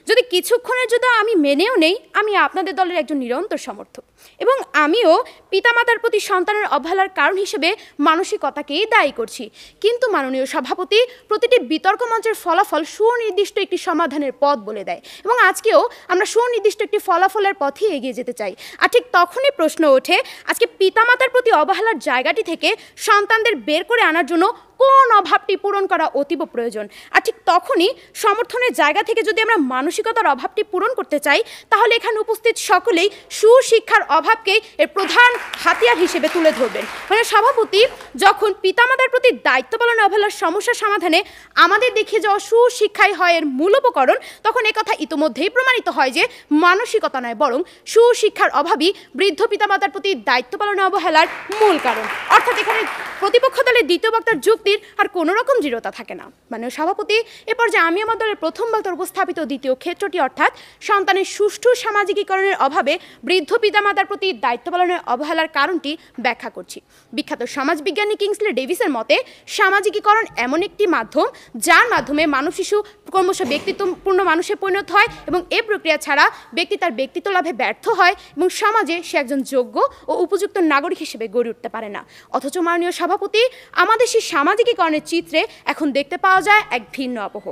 যদি কিছুক্ষণের জন্য আমি মেনেও নেই আমি আপনাদের দলের একজন নিরন্তর সমর্থক, এবং আমিও পিতামাতার প্রতি সন্তানের অবহেলার কারণ হিসেবে মানসিকতাকেই দায়ী করছি, কিন্তু মাননীয় সভাপতি, প্রতিটি বিতর্ক মঞ্চের ফলাফল সুনির্দিষ্ট একটি সমাধানের পথ বলে দেয়, এবং আজকেও আমরা সুনির্দিষ্ট একটি ফলাফলের পথে এগিয়ে যেতে চাই। আর ঠিক তখনই প্রশ্ন ওঠে, আজকে পিতামাতার প্রতি অবহেলার জায়গাটি থেকে সন্তানদের বের করে আনার জন্য কোন অভাবটি পূরণ করা অতীব প্রয়োজন। আর ঠিক তখনই সমর্থনের জায়গা থেকে যদি আমরা মানসিকতার অভাবটি পূরণ করতে চাই, তাহলে এখানে উপস্থিত সকলেই সুশিক্ষার অভাবকেই এর প্রধান হাতিয়ার হিসেবে তুলে ধরবেন। মানে সভাপতি, যখন পিতামাতার প্রতি দায়িত্ব পালনে অবহেলার সমস্যা সমাধানে আমাদের দেখিয়ে যাওয়া সুশিক্ষাই হয় এর মূল উপকরণ, তখন একথা ইতোমধ্যেই প্রমাণিত হয় যে মানসিকতা নয়, বরং সুশিক্ষার অভাবই বৃদ্ধ পিতামাতার প্রতি দায়িত্ব পালনে অবহেলার মূল কারণ। অর্থাৎ এখানে প্রতিপক্ষ দলের দ্বিতীয় বক্তার যুক্তির আর কোনো রকম দৃঢ়তা থাকে না। মানে সভাপতি, এ পর্যায়ে আমি আমার দলের প্রথম বক্তার উপস্থাপিত দ্বিতীয় ক্ষেত্রটি, অর্থাৎ সন্তানের সুষ্ঠু সামাজিকীকরণের অভাবে বৃদ্ধ পিতামাতার প্রতি দায়িত্ব পালনের অবহেলার কারণটি ব্যাখ্যা করছি। বিখ্যাত সমাজবিজ্ঞানী কিংসলে ডেভিসের মতে, সামাজিকীকরণ এমন একটি মাধ্যম যার মাধ্যমে মানব শিশু ক্রমশ ব্যক্তিত্বপূর্ণ মানুষে পরিণত হয়, এবং এই প্রক্রিয়া ছাড়া ব্যক্তি তার ব্যক্তিত্ব লাভে ব্যর্থ হয় এবং সমাজে সে একজন যোগ্য ও উপযুক্ত নাগরিক হিসেবে গড়ে উঠতে পারে না। অথচ মাননীয় সভাপতি, আমাদের সেই সামাজিকীকরণের চিত্রে এখন দেখতে পাওয়া যায় এক ভিন্ন আবহ।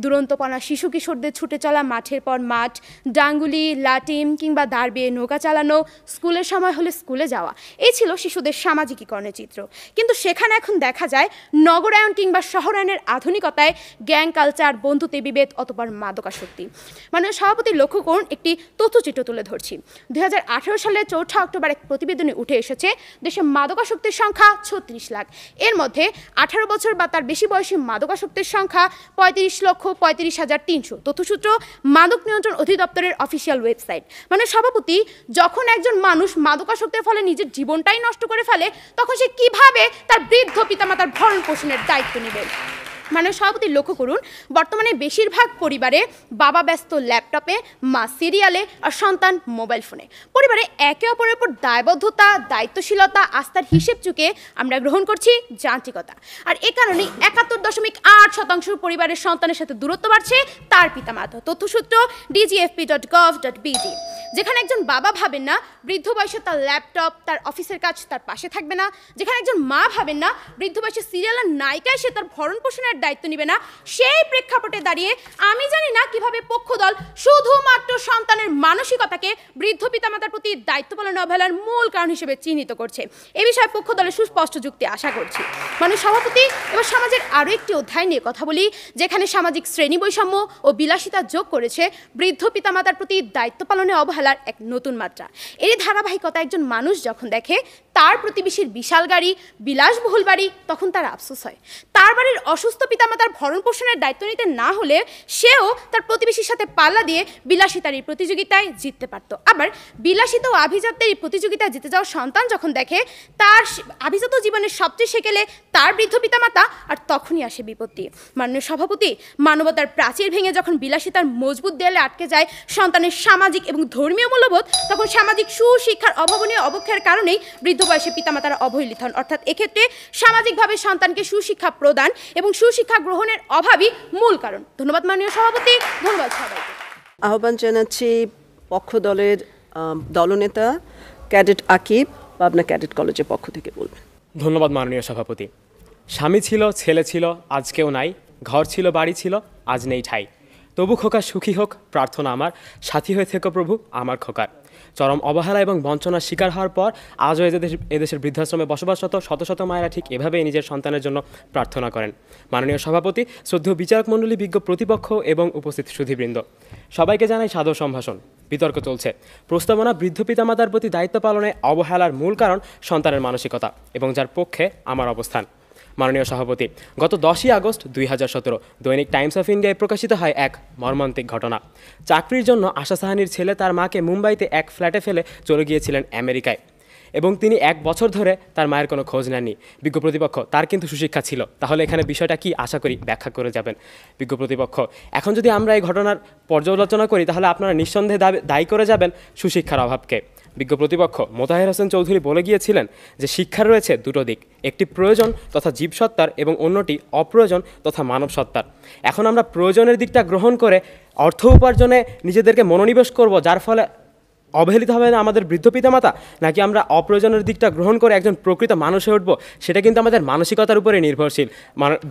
দুরন্তপনা শিশু কিশোরদের ছুটে চলা মাঠের পর মাঠ, ডাঙ্গুলি, লাটিম কিংবা দাঁড় বেয়ে নৌকা চালানো, স্কুলের সময় হলে স্কুলে যাওয়া, এই ছিল শিশুদের সামাজিকীকরণের চিত্র। কিন্তু সেখানে এখন দেখা যায় নগরায়ন কিংবা শহরায়নের আধুনিকতায় গ্যাং কালচার, বন্ধুত্বে বিভেদ, অতঃপর মাদকাসক্তি। মানে সভাপতি, লক্ষ্য করুন, একটি তথ্যচিত্র তুলে ধরছি। 2018 সালের 4 অক্টোবর এক প্রতিবেদনে উঠে এসেছে দেশে মাদকাসক্তির সংখ্যা 36 লাখ। এর মধ্যে 18 বছর বা তার বেশি বয়সী মাদকাসক্তের সংখ্যা 35,35,300। তথ্যসূত্র মাদক নিয়ন্ত্রণ অধিদপ্তরের অফিসিয়াল ওয়েবসাইট। মানে সভাপতি, যখন একজন মানুষ মাদকাসক্তের ফলে নিজের জীবনটাই নষ্ট করে ফেলে, তখন সে কিভাবে তার বৃদ্ধ পিতামাতার ভরণ পোষণের দায়িত্ব নেবে? মানে সভাপতি, লক্ষ্য করুন, বর্তমানে বেশিরভাগ পরিবারে বাবা ব্যস্ত ল্যাপটপে, মা সিরিয়ালে, আর সন্তান মোবাইল ফোনে। পরিবারে একে অপরের উপর দায়বদ্ধতা, দায়িত্বশীলতা, আস্থার হিসেব চুকে আমরা গ্রহণ করছি যান্ত্রিকতা। আর এ কারণেই 71.8% পরিবারের সন্তানের সাথে দূরত্ব বাড়ছে তার পিতামাতা। তথ্যসূত্র dgfp.gov.bd। যেখানে একজন বাবা ভাবেন না বৃদ্ধ বয়সে তার ল্যাপটপ, তার অফিসের কাজ তার পাশে থাকবে না, যেখানে একজন মা ভাবেন না বৃদ্ধ বয়সে সিরিয়ালের নায়িকা এসে তার ভরণ পোষণের দায়িত্ব নেবে না, সেই প্রেক্ষাপটে দাঁড়িয়ে আমি জানি না কিভাবে পক্ষদল শুধুমাত্র সন্তানের মানসিকতাকে বৃদ্ধ পিতামাতার প্রতি দায়িত্ব পালন অবহেলার মূল কারণ হিসেবে চিহ্নিত করছে। এ বিষয়ে পক্ষদলের সুস্পষ্ট যুক্তি আশা করছি। মাননীয় সভাপতি, এবার সমাজের আরও একটি অধ্যায় নিয়ে কথা বলি, যেখানে সামাজিক শ্রেণী বৈষম্য ও বিলাসিতা যোগ করেছে বৃদ্ধ পিতামাতার প্রতি দায়িত্ব পালনে অবহেলার এক নতুন মাত্রা। এরই ধারাবাহিকতা একজন মানুষ যখন দেখে তার প্রতিবেশীর বিশাল গাড়ি, বিলাসবহুল বাড়ি, তখন তার আফসোস হয়। তার বাড়ির অসুস্থ পিতামাতার ভরণ পোষণের দায়িত্ব নিতে না হলে সেও তার প্রতিবেশীর সাথে পাল্লা দিয়ে বিলাসিতার এই প্রতিযোগিতায় জিততে পারত। আবার বিলাসিতা ও আভিজাত্যের এই প্রতিযোগিতায় জিতে যাওয়া সন্তান যখন দেখে তার আভিজাত জীবনের সবচেয়ে সেকেলে তার বৃদ্ধ পিতামাতা, আর তখনই আসে বিপত্তি। মাননীয় সভাপতি, মানবতার প্রাচীর ভেঙে যখন বিলাসিতার মজবুত দেয়ালে আটকে যায় সন্তানের সামাজিক এবং ধর্মীয় মূল্যবোধ, তখন সামাজিক সুশিক্ষার অভাবনীয় অবক্ষয়ের কারণেই বৃদ্ধ বয়সে পিতামাতারা অবহেলিত হন। অর্থাৎ এক্ষেত্রে সামাজিকভাবে সন্তানকে সুশিক্ষা প্রদান এবং সুশিক্ষা গ্রহণের অভাবই মূল কারণ। ধন্যবাদ মাননীয় সভাপতি, ধন্যবাদ সবাইকে। আহ্বান জানাচ্ছি পক্ষ দলের দলনেতা ক্যাডেট আকিব, পাবনা ক্যাডেট কলেজের পক্ষ থেকে বলবেন। ধন্যবাদ মাননীয় সভাপতি। স্বামী ছিল, ছেলে ছিল, আজ কেউ নাই, ঘর ছিল, বাড়ি ছিল, আজ নেই ঠাই। তবু খোকা সুখী হোক প্রার্থনা আমার, সাথী হয়ে থেকো প্রভু আমার খোকার। চরম অবহেলা এবং বঞ্চনার শিকার হওয়ার পর আজও এদেশের বৃদ্ধাশ্রমে বসবাসরত শত শত মায়েরা ঠিক এভাবেই নিজের সন্তানের জন্য প্রার্থনা করেন। মাননীয় সভাপতি, শ্রদ্ধেয় বিচারক মণ্ডলী, বিজ্ঞ প্রতিপক্ষ এবং উপস্থিত সুধীবৃন্দ, সবাইকে জানাই সাদর সম্ভাষণ। বিতর্ক চলছে। প্রস্তাবনা বৃদ্ধ পিতামাতার প্রতি দায়িত্ব পালনে অবহেলার মূল কারণ সন্তানের মানসিকতা, এবং যার পক্ষে আমার অবস্থান। মাননীয় সভাপতি, গত 10ই আগস্ট 2017 দৈনিক টাইমস অফ ইন্ডিয়ায় প্রকাশিত হয় এক মর্মান্তিক ঘটনা। চাকরির জন্য আশা সাহানির ছেলে তার মাকে মুম্বাইতে এক ফ্ল্যাটে ফেলে চলে গিয়েছিলেন আমেরিকায়, এবং তিনি 1 বছর ধরে তার মায়ের কোনো খোঁজ নেননি। বিজ্ঞ প্রতিপক্ষ, তার কিন্তু সুশিক্ষা ছিল। তাহলে এখানে বিষয়টা কি, আশা করি ব্যাখ্যা করে যাবেন বিজ্ঞ প্রতিপক্ষ। এখন যদি আমরা এই ঘটনার পর্যালোচনা করি তাহলে আপনারা নিঃসন্দেহে দায়ী করে যাবেন সুশিক্ষার অভাবকে। বিজ্ঞ প্রতিপক্ষ মোতাহের হোসেন চৌধুরী বলে গিয়েছিলেন যে শিক্ষার রয়েছে দুটো দিক, একটি প্রয়োজন তথা জীবসত্তার এবং অন্যটি অপ্রয়োজন তথা মানব সত্তার। এখন আমরা প্রয়োজনের দিকটা গ্রহণ করে অর্থ উপার্জনে নিজেদেরকে মনোনিবেশ করব, যার ফলে অবহেলিত হবে না আমাদের বৃদ্ধ পিতামাতা, নাকি আমরা অপ্রয়োজনের দিকটা গ্রহণ করে একজন প্রকৃত মানুষ হয়ে উঠবো? সেটা কিন্তু আমাদের মানসিকতার উপরে নির্ভরশীল।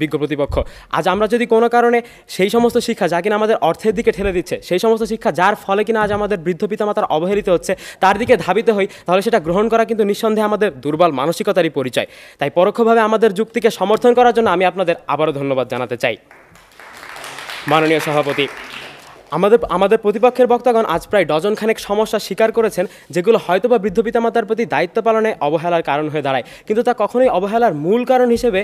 বিজ্ঞ প্রতিপক্ষ, আজ আমরা যদি কোনো কারণে সেই সমস্ত শিক্ষা যা কিনা আমাদের অর্থের দিকে ঠেলে দিচ্ছে, সেই সমস্ত শিক্ষা যার ফলে কিনা আজ আমাদের বৃদ্ধ পিতামাতার অবহেলিত হচ্ছে, তার দিকে ধাবিত হই, তাহলে সেটা গ্রহণ করা কিন্তু নিঃসন্দেহে আমাদের দুর্বল মানসিকতারই পরিচয়। তাই পরোক্ষভাবে আমাদের যুক্তিকে সমর্থন করার জন্য আমি আপনাদের আবারও ধন্যবাদ জানাতে চাই। মাননীয় সভাপতি, আমাদের প্রতিপক্ষের বক্তাগণ আজ প্রায় ডজনখানেক সমস্যা স্বীকার করেছেন, যেগুলো হয়তোবা বৃদ্ধ পিতামাতার প্রতি দায়িত্ব পালনে অবহেলার কারণ হয়ে দাঁড়ায়, কিন্তু তা কখনোই অবহেলার মূল কারণ হিসেবে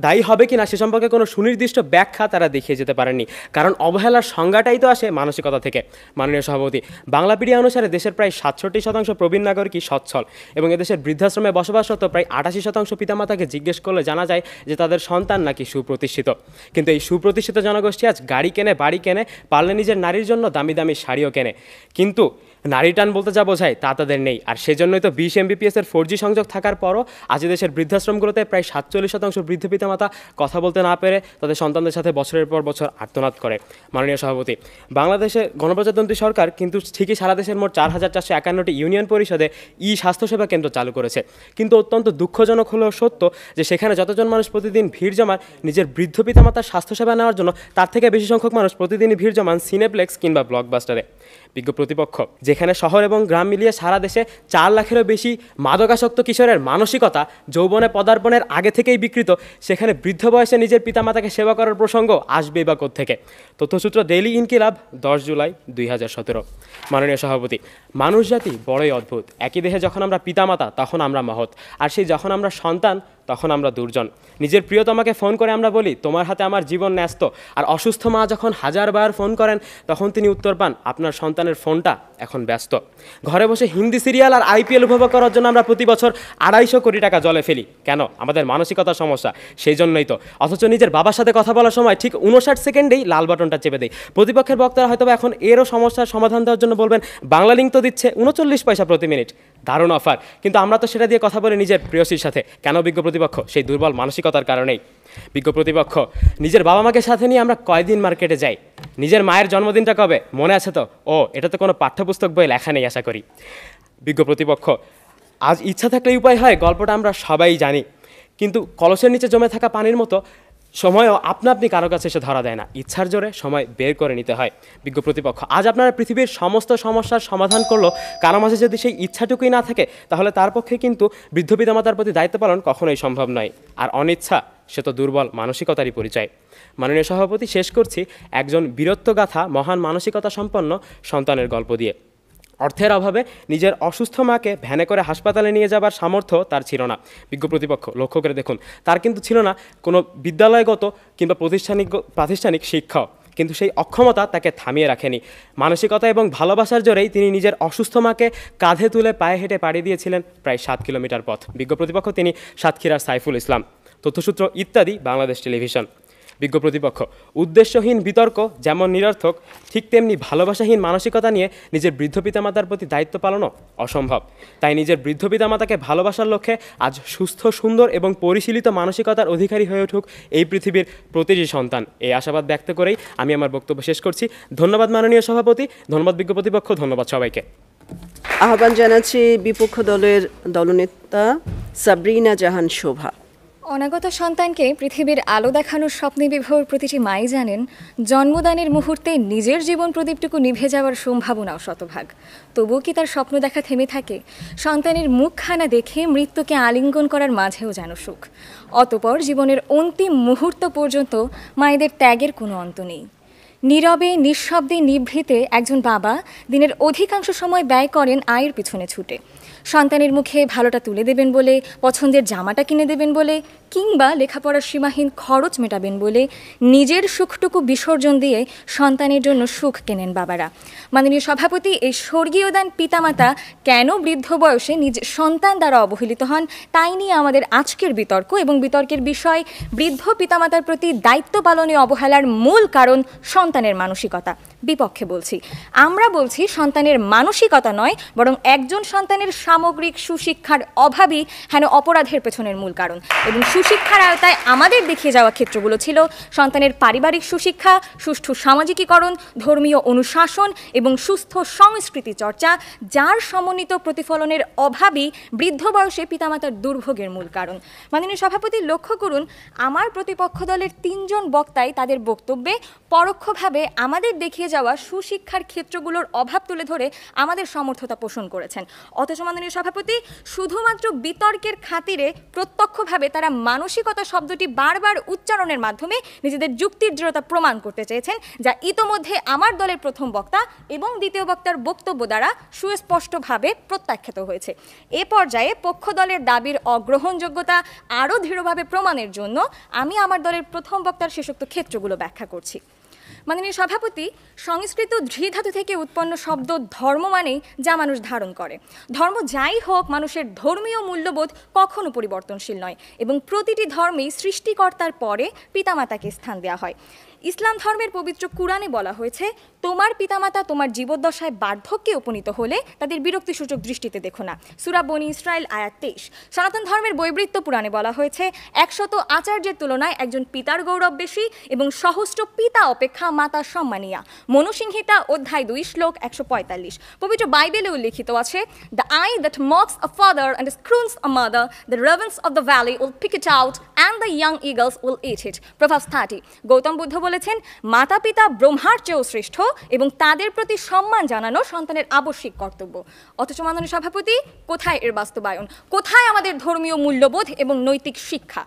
দায়ী হবে কিনা সে সম্পর্কে কোনো সুনির্দিষ্ট ব্যাখ্যা তারা দেখিয়ে যেতে পারেননি। কারণ অবহেলার সংজ্ঞাটাই তো আসে মানসিকতা থেকে। মাননীয় সভাপতি, বাংলাপিডিয়া অনুসারে দেশের প্রায় 67% প্রবীণ নাগরিকই সচ্ছল, এবং এদেশের বৃদ্ধাশ্রমে বসবাসরত প্রায় 88% পিতামাতাকে জিজ্ঞেস করলে জানা যায় যে তাদের সন্তান নাকি সুপ্রতিষ্ঠিত। কিন্তু এই সুপ্রতিষ্ঠিত জনগোষ্ঠী আজ গাড়ি কেনে, বাড়ি কেনে, পারলে নিজের নারীর জন্য দামি দামি শাড়িও কেনে, কিন্তু নারী টান বলতে যা বোঝায় তা তাদের নেই। আর সেজন্যই তো 20 Mbps 4G সংযোগ থাকার পরও আজ দেশের বৃদ্ধাশ্রমগুলোতে প্রায় 47% বৃদ্ধ পিতামাতা কথা বলতে না পেরে তাদের সন্তানদের সাথে বছরের পর বছর আর্তনাদ করে। মাননীয় সভাপতি, বাংলাদেশে গণপ্রজাতন্ত্রী সরকার কিন্তু ঠিকই সারা দেশের মোট 4451টি ইউনিয়ন পরিষদে স্বাস্থ্যসেবা কেন্দ্র চালু করেছে, কিন্তু অত্যন্ত দুঃখজনক হলেও সত্য যে সেখানে যতজন মানুষ প্রতিদিন ভিড় জমান নিজের বৃদ্ধ পিতামাতার স্বাস্থ্যসেবা নেওয়ার জন্য, তার থেকে বেশি সংখ্যক মানুষ প্রতিদিনই ভিড় জমান সিনেপ্লেক্স কিংবা ব্লকবাস্টারে। বিজ্ঞ প্রতিপক্ষ, যেখানে শহর এবং গ্রাম মিলিয়ে সারা দেশে 4 লাখেরও বেশি মাদকাসক্ত কিশোরের মানসিকতা যৌবনে পদার্পণের আগে থেকেই বিকৃত, সেখানে বৃদ্ধ বয়সে নিজের পিতামাতাকে সেবা করার প্রসঙ্গ আসবেই বা কোত্থেকে? তথ্যসূত্র ডেইলি ইনকিলাব, 10 জুলাই 2017। মাননীয় সভাপতি, মানুষ জাতি বড়ই অদ্ভুত। একই দেহে যখন আমরা পিতামাতা তখন আমরা মহৎ, আর সেই যখন আমরা সন্তান তখন আমরা দুর্জন। নিজের প্রিয়তমাকে ফোন করে আমরা বলি তোমার হাতে আমার জীবন ন্যস্ত, আর অসুস্থ মা যখন 1000 বার ফোন করেন তখন তিনি উত্তর পান আপনার সন্তানের ফোনটা এখন ব্যস্ত। ঘরে বসে হিন্দি সিরিয়াল আর IPL উপভোগ করার জন্য আমরা প্রতি বছর 250 কোটি টাকা জলে ফেলি। কেন? আমাদের মানসিকতার সমস্যা, সেই জন্যই তো। অথচ নিজের বাবার সাথে কথা বলার সময় ঠিক 59 সেকেন্ডেই লাল বাটনটা চেপে দেয়। প্রতিপক্ষের বক্তারা হয়তো এখন এরও সমস্যার সমাধান দেওয়ার জন্য বলবেন বাংলা লিঙ্ক তো দিচ্ছে 39 পয়সা প্রতি মিনিট, দারুণ অফার, কিন্তু আমরা তো সেটা দিয়ে কথা বলি নিজের প্রেয়সীর সাথে। কেন বিজ্ঞ প্রতিপক্ষ? সেই দুর্বল মানসিকতার কারণেই। বিজ্ঞ প্রতিপক্ষ, নিজের বাবা মাকে সাথে নিয়ে আমরা কয়দিন মার্কেটে যাই, নিজের মায়ের জন্মদিনটা কবে মনে আছে তো? ও, এটা তো কোনো পাঠ্যপুস্তক বই লেখা নেই আশা করি। বিজ্ঞ প্রতিপক্ষ, আজ ইচ্ছা থাকলেই উপায় হয়, গল্পটা আমরা সবাই জানি, কিন্তু কলসের নিচে জমে থাকা পানির মতো সময়ও আপনা আপনি কারো কাছে এসে ধরা দেয় না, ইচ্ছার জোরে সময় বের করে নিতে হয়। বিজ্ঞ প্রতিপক্ষ, আজ আপনারা পৃথিবীর সমস্ত সমস্যার সমাধান করলো, কারো মাঝে যদি সেই ইচ্ছাটুকুই না থাকে তাহলে তার পক্ষে কিন্তু বৃদ্ধ পিতামাতার প্রতি দায়িত্ব পালন কখনোই সম্ভব নয়। আর অনিচ্ছা, সে তো দুর্বল মানসিকতারই পরিচয়। মাননীয় সভাপতি, শেষ করছি একজন বীরত্বগাথা মহান মানসিকতা সম্পন্ন সন্তানের গল্প দিয়ে। অর্থের অভাবে নিজের অসুস্থ মাকে ভ্যানে করে হাসপাতালে নিয়ে যাবার সামর্থ্য তার ছিল না। বিজ্ঞ প্রতিপক্ষ, লক্ষ্য করে দেখুন, তার কিন্তু ছিল না কোনো বিদ্যালয়গত কিংবা প্রাতিষ্ঠানিক শিক্ষাও, কিন্তু সেই অক্ষমতা তাকে থামিয়ে রাখেনি। মানসিকতা এবং ভালোবাসার জোরেই তিনি নিজের অসুস্থ মাকে কাঁধে তুলে পায়ে হেঁটে পাড়ি দিয়েছিলেন প্রায় 7 কিলোমিটার পথ। বিজ্ঞ প্রতিপক্ষ, তিনি সাতক্ষীরার সাইফুল ইসলাম। তথ্যসূত্র ইত্যাদি, বাংলাদেশ টেলিভিশন। বিজ্ঞ প্রতিপক্ষ, উদ্দেশ্যহীন বিতর্ক যেমন নিরর্থক, ঠিক তেমনি ভালোবাসাহীন মানসিকতা নিয়ে নিজের বৃদ্ধ পিতামাতার প্রতি দায়িত্ব পালনও অসম্ভব। তাই নিজের বৃদ্ধ পিতামাতাকে ভালোবাসার লক্ষ্যে আজ সুস্থ, সুন্দর এবং পরিশীলিত মানসিকতার অধিকারী হয়ে উঠুক এই পৃথিবীর প্রতিটি সন্তান। এই আশাবাদ ব্যক্ত করেই আমি আমার বক্তব্য শেষ করছি। ধন্যবাদ মাননীয় সভাপতি, ধন্যবাদ বিজ্ঞ প্রতিপক্ষ, ধন্যবাদ সবাইকে। আহ্বান জানাচ্ছি বিপক্ষ দলের দলনেতা সাবরিনা জাহান শোভা। অনাগত সন্তানকে পৃথিবীর আলো দেখানোর স্বপ্নে বিভোর প্রতিটি মাই জানেন, জন্মদানের মুহূর্তে নিজের জীবন প্রদীপটুকু নিভে যাওয়ার সম্ভাবনাও শতভাগ। তবুও কি তার স্বপ্ন দেখা থেমে থাকে? সন্তানের মুখখানা দেখে মৃত্যুকে আলিঙ্গন করার মাঝেও যেন সুখ। অতপর জীবনের অন্তিম মুহূর্ত পর্যন্ত মায়েদের ত্যাগের কোনো অন্ত নেই। নীরবে, নিঃশব্দে, নিভৃতে একজন বাবা দিনের অধিকাংশ সময় ব্যয় করেন আয়ের পিছনে ছুটে। সন্তানের মুখে ভালোটা তুলে দেবেন বলে, পছন্দের জামাটা কিনে দেবেন বলে, কিংবা লেখাপড়ার সীমাহীন খরচ মেটাবেন বলে নিজের সুখটুকু বিসর্জন দিয়ে সন্তানের জন্য সুখ কেনেন বাবারা। মাননীয় সভাপতি, এই স্বর্গীয় দান পিতামাতা কেন বৃদ্ধ বয়সে নিজ সন্তান দ্বারা অবহেলিত হন, তাই নিয়ে আমাদের আজকের বিতর্ক, এবং বিতর্কের বিষয় বৃদ্ধ পিতামাতার প্রতি দায়িত্ব পালনে অবহেলার মূল কারণ সন্তানের মানসিকতা। বিপক্ষে বলছি, আমরা বলছি সন্তানের মানসিকতা নয়, বরং একজন সন্তানের সামগ্রিক সুশিক্ষার অভাবই হেন অপরাধের পেছনের মূল কারণ। এবং সুশিক্ষার আওতায় আমাদের দেখিয়ে যাওয়া ক্ষেত্রগুলো ছিল সন্তানের পারিবারিক সুশিক্ষা, সুষ্ঠু সামাজিকীকরণ, ধর্মীয় অনুশাসন এবং সুস্থ সংস্কৃতি চর্চা, যার সমন্বিত প্রতিফলনের অভাবই বৃদ্ধ বয়সে পিতামাতার দুর্ভোগের মূল কারণ। মাননীয় সভাপতি, লক্ষ্য করুন, আমার প্রতিপক্ষ দলের 3 জন বক্তাই তাদের বক্তব্যে পরোক্ষভাবে আমাদের দেখিয়ে যাওয়া সুশিক্ষার ক্ষেত্রগুলোর অভাব তুলে ধরে আমাদের সমর্থতা পোষণ করেছেন। অথচ মাননীয় সভাপতি, শুধুমাত্র বিতর্কের খাতিরে প্রত্যক্ষভাবে তারা মানসিকতা শব্দটি বারবার উচ্চারণের মাধ্যমে নিজেদের যুক্তির দৃঢ়তা প্রমাণ করতে চেয়েছেন, যা ইতোমধ্যে আমার দলের প্রথম বক্তা এবং দ্বিতীয় বক্তার বক্তব্য দ্বারা সুস্পষ্টভাবে প্রত্যাখ্যাত হয়েছে। এ পর্যায়ে পক্ষ দলের দাবির অগ্রহণযোগ্যতা আরও দৃঢ়ভাবে প্রমাণের জন্য আমি আমার দলের প্রথম বক্তার শেষোক্ত ক্ষেত্রগুলো ব্যাখ্যা করছি। মাননীয় সভাপতি, সংস্কৃত ধৃধাতু থেকে উৎপন্ন শব্দ ধর্ম মানেই যা মানুষ ধারণ করে। ধর্ম যাই হোক, মানুষের ধর্মীয় মূল্যবোধ কখনো পরিবর্তনশীল নয়, এবং প্রতিটি ধর্মেই সৃষ্টিকর্তার পরে পিতামাতাকে স্থান দেওয়া হয়। ইসলাম ধর্মের পবিত্র কুরআনে বলা হয়েছে, তোমার পিতামাতা তোমার জীবদ্দশায় বার্ধক্যে উপনীত হলে তাদের বিরক্তিসূচক দৃষ্টিতে দেখো না। সূরা বনী ইসরাইল আয়াত 23। সনাতন ধর্মের বৈবৃত্ত পুরাণে বলা হয়েছে, 100 আচার্যের তুলনায় একজন পিতার গৌরব বেশি এবং সহস্র পিতা অপেক্ষা মাতা সম্মানীয়া। মনুসিংহিতা অধ্যায় 2 শ্লোক 145। পবিত্র বাইবেলে উল্লেখিত আছে, the eye that mocks a father and scorns a mother, the ravens of the valley will pick it out and the young eagles will eat it. Proverbs 30। Gautam Buddha বলেছেন, মাতা পিতা ব্রহ্মার চেয়েও শ্রেষ্ঠ এবং তাদের প্রতি সম্মান জানানো সন্তানের আবশ্যিক কর্তব্য। অথচ মাননীয় সভাপতি, কোথায় এর বাস্তবায়ন? কোথায় আমাদের ধর্মীয় মূল্যবোধ এবং নৈতিক শিক্ষা?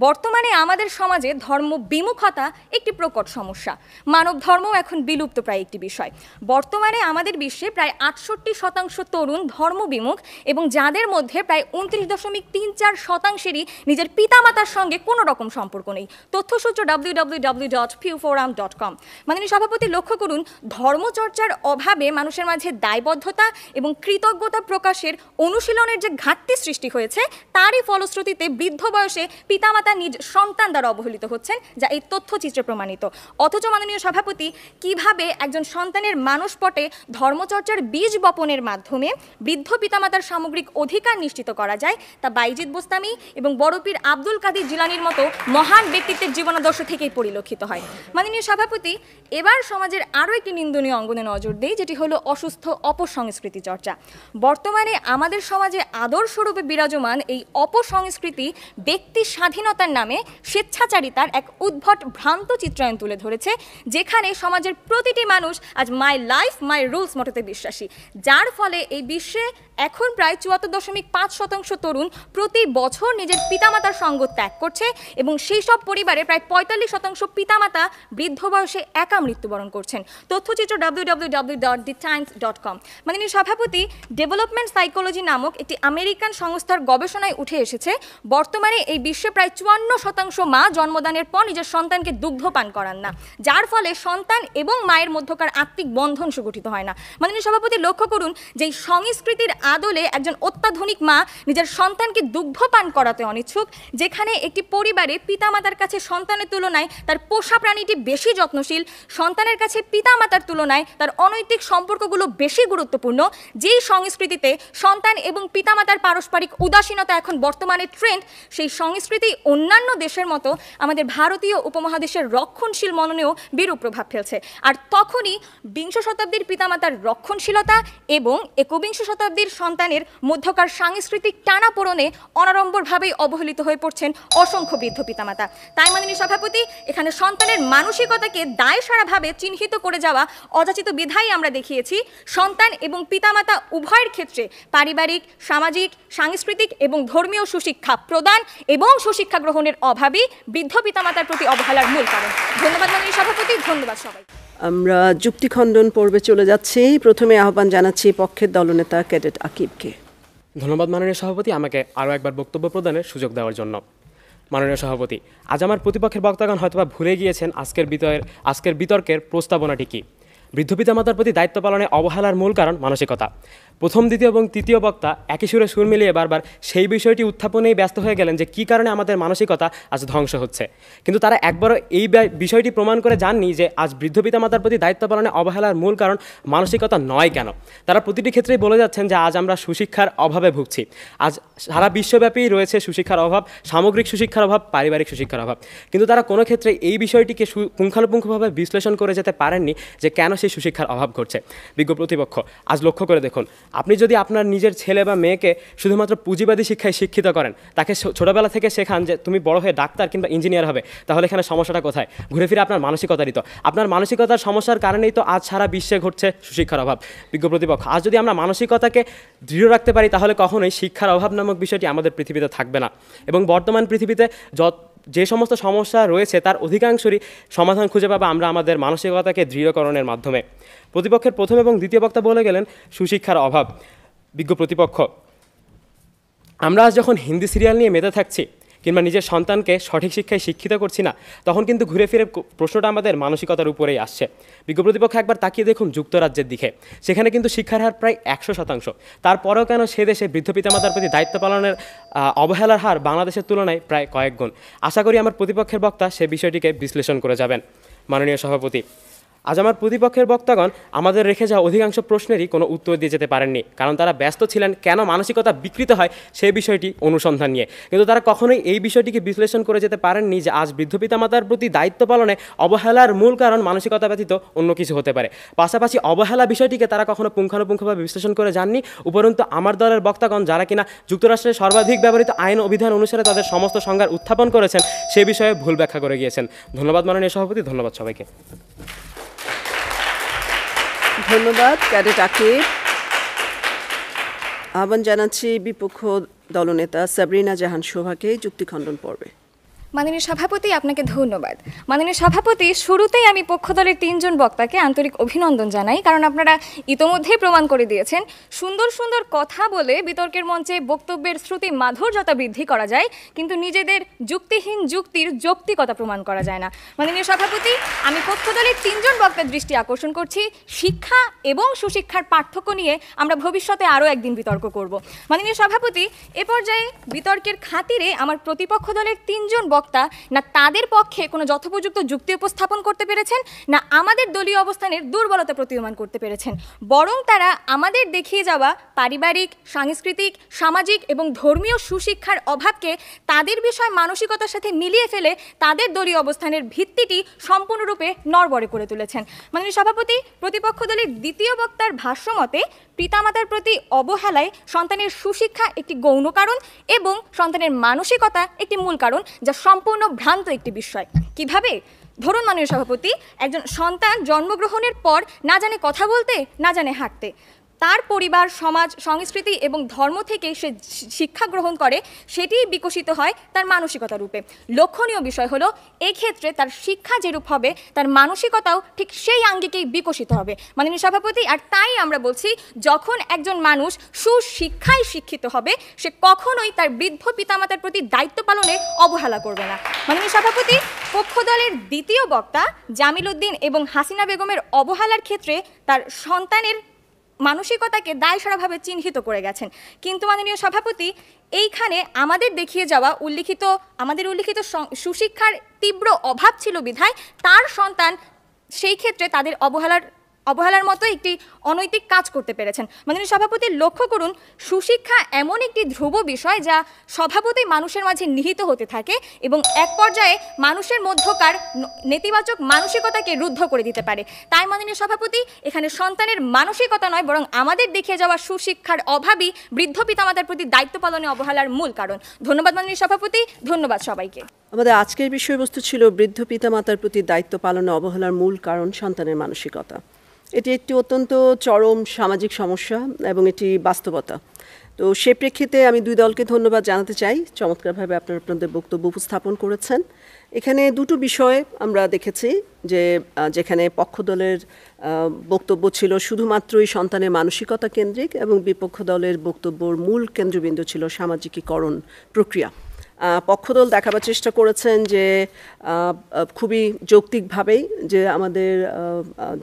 বর্তমানে আমাদের সমাজে ধর্ম বিমুখতা একটি প্রকট সমস্যা। মানব ধর্ম এখন বিলুপ্ত প্রায় একটি বিষয়। বর্তমানে আমাদের বিশ্বে প্রায় 68% তরুণ ধর্মবিমুখ, এবং যাদের মধ্যে প্রায় 29.34%-এরই নিজের পিতামাতার সঙ্গে কোনো রকম সম্পর্ক নেই। তথ্যসূত্র www.pewforum.com। মাননীয় সভাপতি, লক্ষ্য করুন, ধর্মচর্চার অভাবে মানুষের মাঝে দায়বদ্ধতা এবং কৃতজ্ঞতা প্রকাশের অনুশীলনের যে ঘাটতি সৃষ্টি হয়েছে, তারই ফলশ্রুতিতে বৃদ্ধ বয়সে পিতামাতা নিজ সন্তান দ্বারা অবহেলিত হচ্ছেন, যা এই তথ্যচিত্রে প্রমাণিত। অথচ মাননীয় সভাপতি, কিভাবে একজন সন্তানের মানসপটে ধর্মচর্চার বীজ বপনের মাধ্যমে বৃদ্ধ পিতামাতার সামগ্রিক অধিকার নিশ্চিত করা যায়, তা বাইজিদ বোস্তামি এবং বড় পীর আব্দুল কাদের জিলানীর মতো মহান ব্যক্তিত্বের জীবনাদর্শ থেকেই পরিলক্ষিত হয়। মাননীয় সভাপতি, এবার সমাজের আরও একটি নিন্দনীয় অঙ্গনে নজর দেই, যেটি হলো অসুস্থ অপসংস্কৃতি চর্চা। বর্তমানে আমাদের সমাজে আদর্শরূপে বিরাজমান এই অপসংস্কৃতি ব্যক্তি স্বাধীনতার নামে স্বেচ্ছাচারিতার এক উদ্ভট ভ্রান্ত চিত্রায়ন তুলে ধরেছে, যেখানে সমাজের প্রতিটি মানুষ আজ মাই লাইফ মাই রুলস মোটোতে বিশ্বাসী, যার ফলে এই বিশ্বে এখন প্রায় ৭৪.৫% তরুণ প্রতি বছর নিজের পিতামাতার সঙ্গ ত্যাগ করছে এবং সেই সব পরিবারে প্রায় ৪৫% পিতামাতা বৃদ্ধ বয়সে একা মৃত্যুবরণ করছেন। তথ্যচিত্র www.thetimes.com। মাননীয় সভাপতি, ডেভেলপমেন্ট সাইকোলজি নামক একটি আমেরিকান সংস্থার গবেষণায় উঠে এসেছে, বর্তমানে এই বিশ্বে প্রায় ৫৪% মা জন্মদানের পর নিজের সন্তানকে দুগ্ধ পান করান না, যার ফলে সন্তান এবং মায়ের মধ্যকার আত্মিক বন্ধন সুগঠিত হয় না। মাননীয় সভাপতি, লক্ষ্য করুন যে সংস্কৃতির আদলে একজন অত্যাধুনিক মা নিজের সন্তানকে দুগ্ধ পান করাতে অনিচ্ছুক, যেখানে একটি পরিবারে পিতামাতার কাছে সন্তানের তুলনায় তার পোষা প্রাণীটি বেশি যত্নশীল, সন্তানের কাছে পিতামাতার তুলনায় তার অনৈতিক সম্পর্কগুলো বেশি গুরুত্বপূর্ণ, যেই সংস্কৃতিতে সন্তান এবং পিতামাতার পারস্পরিক উদাসীনতা এখন বর্তমানে ট্রেন্ড, সেই সংস্কৃতি অন্যান্য দেশের মতো আমাদের ভারতীয় উপমহাদেশের রক্ষণশীল মননেও বিরূপ প্রভাব ফেলছে। আর তখনই বিংশ শতাব্দীর পিতামাতার রক্ষণশীলতা এবং একবিংশ শতাব্দীর সন্তানের মধ্যকার সাংস্কৃতিক টানাপোড়নে অনাড়ম্বরভাবেই অবহেলিত হয়ে পড়ছেন অসংখ্য বৃদ্ধ পিতামাতা। তাই মাননীয় সভাপতি, এখানে সন্তানের মানসিকতাকে দায়সারাভাবে চিহ্নিত করে যাওয়া অযাচিত বিধায় আমরা দেখিয়েছি সন্তান এবং পিতামাতা উভয়ের ক্ষেত্রে পারিবারিক, সামাজিক, সাংস্কৃতিক এবং ধর্মীয় সুশিক্ষা প্রদান এবং সুশিক্ষা গ্রহণের অভাবই বৃদ্ধ পিতামাতার প্রতি অবহেলার মূল কারণ। ধন্যবাদ মাননীয় সভাপতি, ধন্যবাদ সবাই। আমরা যুক্তিখণ্ডন পর্বে চলে যাচ্ছি। প্রথমে আহ্বান জানাচ্ছি পক্ষের দলনেতা ক্যাডেট আকিবকে। ধন্যবাদ মাননীয় সভাপতি, আমাকে আরও একবার বক্তব্য প্রদানের সুযোগ দেওয়ার জন্য। মাননীয় সভাপতি, আজ আমার প্রতিপক্ষের বক্তাগণ হয়তোবা ভুলে গিয়েছেন আজকের বিতর্কের প্রস্তাবনাটি কী। বৃদ্ধ পিতামাতার প্রতি দায়িত্ব পালনে অবহেলার মূল কারণ মানসিকতা। প্রথম, দ্বিতীয় এবং তৃতীয় বক্তা একই সুরে সুর মিলিয়ে বারবার সেই বিষয়টি উত্থাপনেই ব্যস্ত হয়ে গেলেন যে কী কারণে আমাদের মানসিকতা আজ ধ্বংস হচ্ছে, কিন্তু তারা একবারও এই বিষয়টি প্রমাণ করে যাননি যে আজ বৃদ্ধ পিতামাতার প্রতি দায়িত্ব পালনে অবহেলার মূল কারণ মানসিকতা নয় কেন। তারা প্রতিটি ক্ষেত্রেই বলে যাচ্ছেন যে আজ আমরা সুশিক্ষার অভাবে ভুগছি, আজ সারা বিশ্বব্যাপী রয়েছে সুশিক্ষার অভাব, সামগ্রিক সুশিক্ষার অভাব, পারিবারিক সুশিক্ষার অভাব, কিন্তু তারা কোনো ক্ষেত্রে এই বিষয়টিকে পুঙ্খানুপুঙ্খভাবে বিশ্লেষণ করে যেতে পারেননি যে কেন সেই সুশিক্ষার অভাব ঘটছে। বিজ্ঞ প্রতিপক্ষ, আজ লক্ষ্য করে দেখুন, আপনি যদি আপনার নিজের ছেলে বা মেয়েকে শুধুমাত্র পুঁজিবাদী শিক্ষায় শিক্ষিত করেন, তাকে ছোটোবেলা থেকে শেখান যে তুমি বড় হয়ে ডাক্তার কিংবা ইঞ্জিনিয়ার হবে, তাহলে এখানে সমস্যাটা কোথায়? ঘুরে ফিরে আপনার মানসিকতারই তো। আপনার মানসিকতার সমস্যার কারণেই তো আজ সারা বিশ্বে ঘটছে সুশিক্ষার অভাব। বিজ্ঞ প্রতিপক্ষ, আজ যদি আমরা মানসিকতাকে দৃঢ় রাখতে পারি তাহলে কখনোই শিক্ষার অভাব নামক বিষয়টি আমাদের পৃথিবীতে থাকবে না, এবং বর্তমান পৃথিবীতে যে সমস্ত সমস্যা রয়েছে তার অধিকাংশরই সমাধান খুঁজে পাবো আমরা আমাদের মানসিকতাকে দৃঢ়করণের মাধ্যমে। প্রতিপক্ষের প্রথম এবং দ্বিতীয় বক্তা বলে গেলেন সুশিক্ষার অভাব। বিজ্ঞ প্রতিপক্ষ, আমরা আজ যখন হিন্দি সিরিয়াল নিয়ে মেতে থাকছি কিংবা নিজের সন্তানকে সঠিক শিক্ষায় শিক্ষিত করছি না, তখন কিন্তু ঘুরে ফিরে প্রশ্নটা আমাদের মানসিকতার উপরেই আসছে। বিজ্ঞ প্রতিপক্ষ, একবার তাকিয়ে দেখুন যুক্তরাজ্যের দিকে, সেখানে কিন্তু শিক্ষার হার প্রায় 100%। তারপরেও কেন সে দেশে বৃদ্ধ পিতামাতার প্রতি দায়িত্ব পালনের অবহেলার হার বাংলাদেশের তুলনায় প্রায় কয়েক গুণ? আশা করি আমার প্রতিপক্ষের বক্তা সে বিষয়টিকে বিশ্লেষণ করে যাবেন। মাননীয় সভাপতি, আজ আমার প্রতিপক্ষের বক্তাগণ আমাদের রেখে যাওয়া অধিকাংশ প্রশ্নেরই কোনো উত্তর দিয়ে যেতে পারেননি, কারণ তারা ব্যস্ত ছিলেন কেন মানসিকতা বিকৃত হয় সেই বিষয়টি অনুসন্ধান নিয়ে, কিন্তু তারা কখনোই এই বিষয়টিকে বিশ্লেষণ করে যেতে পারেননি যে আজ বৃদ্ধ পিতামাতার প্রতি দায়িত্ব পালনে অবহেলার মূল কারণ মানসিকতা ব্যতীত অন্য কিছু হতে পারে। পাশাপাশি অবহেলা বিষয়টিকে তারা কখনো পুঙ্খানুপুঙ্খভাবে বিশ্লেষণ করে যাননি, উপরন্তু আমার দলের বক্তাগণ যারা কিনা যুক্তরাষ্ট্রের সর্বাধিক ব্যবহৃত আইন ও বিধান অনুসারে তাদের সমস্ত সংজ্ঞার উত্থাপন করেছেন সে বিষয়ে ভুল ব্যাখ্যা করে গিয়েছেন। ধন্যবাদ মাননীয় সভাপতি, ধন্যবাদ সবাইকে। ধন্যবাদ ক্যাডেট আকিব। আহ্বান জানাচ্ছি বিপক্ষ দলনেতা সাবরিনা জাহান শোভাকে যুক্তিখণ্ডন পর্বে। মাননীয় সভাপতি, আপনাকে ধন্যবাদ। মাননীয় সভাপতি, শুরুতেই আমি পক্ষ দলের 3 জন বক্তাকে আন্তরিক অভিনন্দন জানাই, কারণ আপনারা ইতোমধ্যেই প্রমাণ করে দিয়েছেন সুন্দর সুন্দর কথা বলে বিতর্কের মঞ্চে বক্তব্যের শ্রুতি মাধুর্যতা বৃদ্ধি করা যায়, কিন্তু নিজেদের যুক্তিহীন যুক্তির যৌক্তিকতা প্রমাণ করা যায় না। মাননীয় সভাপতি, আমি পক্ষ দলের 3 জন বক্তার দৃষ্টি আকর্ষণ করছি শিক্ষা এবং সুশিক্ষার পার্থক্য নিয়ে আমরা ভবিষ্যতে আরও একদিন বিতর্ক করব। মাননীয় সভাপতি, এ পর্যায়ে বিতর্কের খাতিরে আমার প্রতিপক্ষ দলের 3 জন বক্তা না তাদের পক্ষে কোনো যথোপযুক্ত যুক্তি উপস্থাপন করতে পেরেছেন, না আমাদের দলীয় অবস্থানের দুর্বলতা প্রতীয়মান করতে পেরেছেন, বরং তারা আমাদের দেখিয়ে যাওয়া পারিবারিক, সাংস্কৃতিক, সামাজিক এবং ধর্মীয় সুশিক্ষার অভাবকে তাদের বিষয় মানসিকতার সাথে মিলিয়ে ফেলে তাদের দলীয় অবস্থানের ভিত্তিটি সম্পূর্ণরূপে নড়বড়ে করে তুলেছেন। মাননীয় সভাপতি, প্রতিপক্ষ দলের দ্বিতীয় বক্তার ভাষ্যমতে পিতামাতার প্রতি অবহেলায় সন্তানের সুশিক্ষা একটি গৌণ কারণ এবং সন্তানের মানসিকতা একটি মূল কারণ, যা সম্পূর্ণ ভ্রান্ত একটি বিষয়। কিভাবে? ধরুন মাননীয় সভাপতি, একজন সন্তান জন্মগ্রহণের পর না জানে কথা বলতে, না জানে হাঁটতে, তার পরিবার, সমাজ, সংস্কৃতি এবং ধর্ম থেকে সে শিক্ষা গ্রহণ করে, সেটি বিকশিত হয় তার মানসিকতা রূপে। লক্ষণীয় বিষয় হলো এই ক্ষেত্রে তার শিক্ষা যেরূপ হবে তার মানসিকতাও ঠিক সেই আঙ্গিকেই বিকশিত হবে মাননীয় সভাপতি। আর তাই আমরা বলছি, যখন একজন মানুষ সুশিক্ষায় শিক্ষিত হবে সে কখনোই তার বৃদ্ধ পিতামাতার প্রতি দায়িত্ব পালনে অবহেলা করবে না। মাননীয় সভাপতি, পক্ষ দলের দ্বিতীয় বক্তা জামিল উদ্দিন এবং হাসিনা বেগমের অবহেলার ক্ষেত্রে তার সন্তানের মানসিকতাকে দায়সারাভাবে চিহ্নিত করে গেছেন, কিন্তু মাননীয় সভাপতি এইখানে আমাদের দেখিয়ে যাওয়া আমাদের উল্লিখিত সুশিক্ষার তীব্র অভাব ছিল বিধায় তার সন্তান সেই ক্ষেত্রে তাদের অবহেলার মতো একটি অনৈতিক কাজ করতে পেরেছেন। মাননীয় সভাপতি, লক্ষ্য করুন, সুশিক্ষা এমন একটি ধ্রুব বিষয় যা স্বভাবতই মানুষের মাঝে নিহিত হতে থাকে এবং এক পর্যায়ে মানুষের মধ্যকার নেতিবাচক মানসিকতাকে রুদ্ধ করে দিতে পারে। তাই মাননীয় সভাপতি, এখানে সন্তানের মানসিকতা নয় বরং আমাদের দেখিয়ে যাওয়া সুশিক্ষার অভাবই বৃদ্ধ পিতামাতার প্রতি দায়িত্ব পালনে অবহেলার মূল কারণ। ধন্যবাদ মাননীয় সভাপতি, ধন্যবাদ সবাইকে। আমাদের আজকের বিষয়বস্তু ছিল বৃদ্ধ পিতামাতার প্রতি দায়িত্ব পালনে অবহেলার মূল কারণ সন্তানের মানসিকতা। এটি একটি অত্যন্ত চরম সামাজিক সমস্যা এবং এটি বাস্তবতা। তো সে প্রেক্ষিতে আমি দুই দলকে ধন্যবাদ জানাতে চাই, চমৎকারভাবে আপনারা আপনাদের বক্তব্য উপস্থাপন করেছেন। এখানে দুটো বিষয় আমরা দেখেছি যে যেখানে পক্ষ দলের বক্তব্য ছিল শুধুমাত্রই সন্তানের মানসিকতা কেন্দ্রিক এবং বিপক্ষ দলের বক্তব্যর মূল কেন্দ্রবিন্দু ছিল সামাজিকীকরণ প্রক্রিয়া। পক্ষদল দেখাবার চেষ্টা করেছেন যে খুবই যৌক্তিকভাবেই যে আমাদের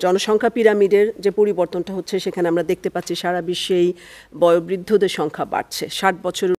জনসংখ্যা পিরামিডের যে পরিবর্তনটা হচ্ছে সেখানে আমরা দেখতে পাচ্ছি সারা বিশ্বেই বয়োবৃদ্ধদের সংখ্যা বাড়ছে। 60 বছর